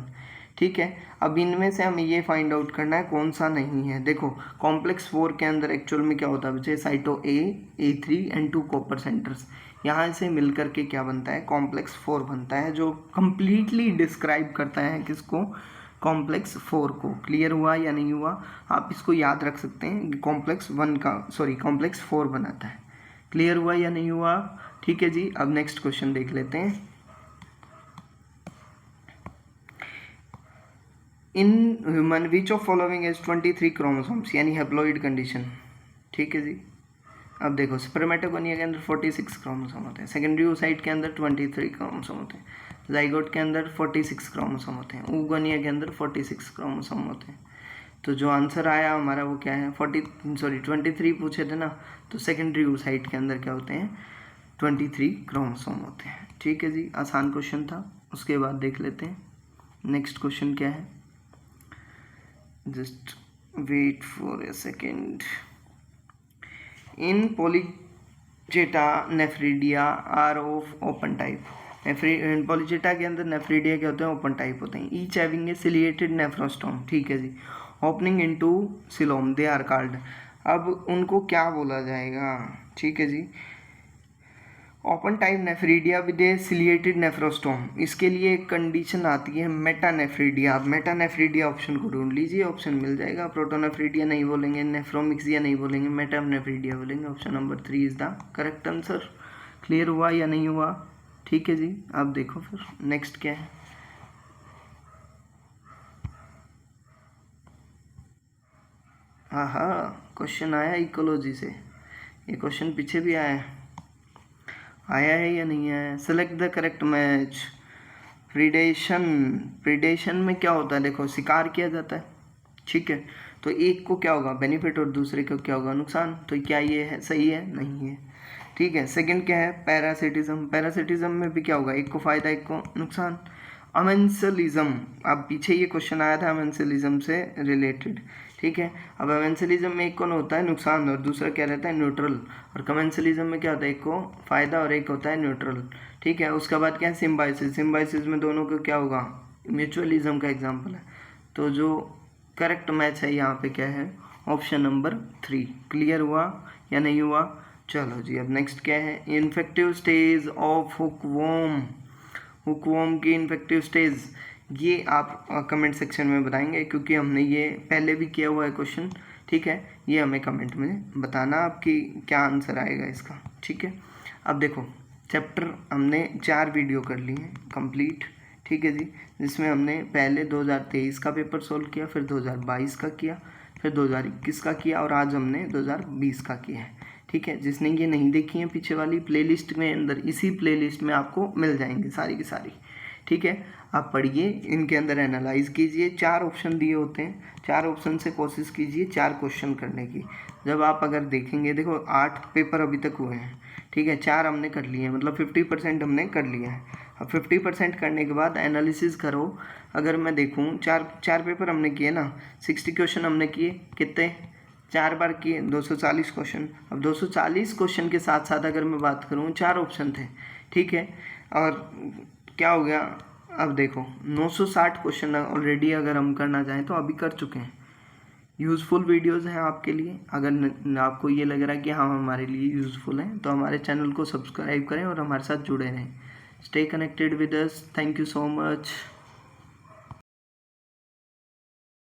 ठीक है। अब इनमें से हमें ये फाइंड आउट करना है कौन सा नहीं है। देखो कॉम्प्लेक्स 4 के अंदर एक्चुअल में क्या होता है बच्चे? Cyto A A3 and 2 copper centres. यहाँ से मिलकर के क्या बनता है? कॉम्प्लेक्स 4 बनता है, जो कंप्लीटली डिस्क्राइब करता है किसको? कॉम्प्लेक्स 4 को। क्लियर हुआ या नहीं हुआ? आप इसको याद रख सकते हैं, कॉम्प्लेक्स 4 बनाता है। क्लियर हुआ या नहीं हुआ? ठीक है जी। अब नेक्स्ट क्वेश्चन देख लेते हैं। In human which of following is 23 chromosomes, यानी हैप्लॉइड कंडीशन। ठीक है जी। अब देखो स्पर्मेटोगोनिया के अंदर 46 क्रोमोसोम होते हैं, सेकेंडरी oocyte के अंदर 23 क्रोमोसोम होते हैं, जाइगोट के अंदर 46 क्रोमोसोम होते हैं, oogonia के अंदर 46 क्रोमोसोम होते हैं। तो जो आंसर आया हमारा वो क्या है? 23 पूछे थे ना, तो सेकेंडरी oocyte के अंदर क्या होते हैं? 23 क्रोमोसोम होते हैं। ठीक है जी, आसान क्वेश्चन था। उसके बाद देख लेते हैं नेक्स्ट क्वेश्चन क्या है। Just wait for a second. In polychaeta nephridia are of open type. Polychaeta के अंदर नेफ्रीडिया क्या होते हैं? ओपन टाइप होते हैं। Each having a ciliated nephrostome. ठीक है जी। Opening into coelom they are called. अब उनको क्या बोला जाएगा? ठीक है जी। Open type nephridia with a ciliated nephrostome, इसके लिए एक कंडीशन आती है मेटानेफ्रीडिया। आप मेटानेफ्रीडिया ऑप्शन को ढूंढ लीजिए, ऑप्शन मिल जाएगा। प्रोटोनेफ्रीडिया नहीं बोलेंगे, नेफ्रोमिक्सिया नहीं बोलेंगे, मेटानेफ्रीडिया बोलेंगे। Option number 3 is the correct answer. Clear हुआ या नहीं हुआ? ठीक है जी। अब देखो फिर नेक्स्ट क्या है। हाँ, क्वेश्चन आया इकोलॉजी से। ये क्वेश्चन पीछे भी आया है या नहीं आया? Select the correct match. Predation में क्या होता है, देखो शिकार किया जाता है, ठीक है, तो एक को क्या होगा बेनिफिट और दूसरे को क्या होगा नुकसान, तो क्या ये है सही है, नहीं है, ठीक है। सेकंड क्या है पैरासिटिज्म में भी क्या होगा, एक को फायदा एक को नुकसान। अमेंसलिज्म, अब पीछे ये क्वेश्चन आया था अमेंसलिज्म से रिलेटेड, ठीक है। अब अमेंसलिज्म में एक को होता है नुकसान और दूसरा क्या रहता है न्यूट्रल, और कमेंसलिज्म में क्या होता है एक को फायदा और एक होता है न्यूट्रल, ठीक है। उसके बाद क्या है सिम्बायोसिस में दोनों को क्या होगा म्यूचुअलिज्म का एग्जाम्पल है। तो जो करेक्ट मैच है यहाँ पे क्या है ऑप्शन नंबर 3। क्लियर हुआ या नहीं हुआ? चलो जी, अब नेक्स्ट क्या है, इन्फेक्टिव स्टेज ऑफ हुकवॉर्म की इन्फेक्टिव स्टेज, ये आप कमेंट सेक्शन में बताएंगे क्योंकि हमने ये पहले भी किया हुआ है क्वेश्चन, ठीक है। ये हमें कमेंट में बताना आपकी क्या आंसर आएगा इसका, ठीक है। अब देखो चैप्टर हमने 4 वीडियो कर लिए हैं कंप्लीट, ठीक है जी, जिसमें हमने पहले 2023 का पेपर सोल्व किया, फिर 2022 का किया, फिर 2021 का किया और आज हमने 2020 का किया है, ठीक है। जिसने ये नहीं देखी है पीछे वाली प्लेलिस्ट में अंदर, इसी प्लेलिस्ट में आपको मिल जाएंगे सारी की सारी, ठीक है। आप पढ़िए, इनके अंदर एनालाइज कीजिए, 4 ऑप्शन दिए होते हैं, 4 ऑप्शन से कोशिश कीजिए 4 क्वेश्चन करने की। जब आप अगर देखेंगे, देखो 8 पेपर अभी तक हुए हैं, ठीक है, 4 हमने कर लिए हैं, मतलब 50% हमने कर लिया है। अब 50% करने के बाद एनालिसिस करो। अगर मैं देखूँ 4 पेपर हमने किए ना, 60 क्वेश्चन हमने किए, कितने 4 बार किए 240 क्वेश्चन। अब 240 क्वेश्चन के साथ साथ अगर मैं बात करूँ 4 ऑप्शन थे, ठीक है, और क्या हो गया, अब देखो 960 क्वेश्चन ऑलरेडी अगर हम करना चाहें तो अभी कर चुके हैं। यूज़फुल वीडियोस हैं आपके लिए, अगर आपको ये लग रहा है कि हाँ हमारे लिए यूज़फुल है तो हमारे चैनल को सब्सक्राइब करें और हमारे साथ जुड़े रहें। Stay connected with us, thank you so much.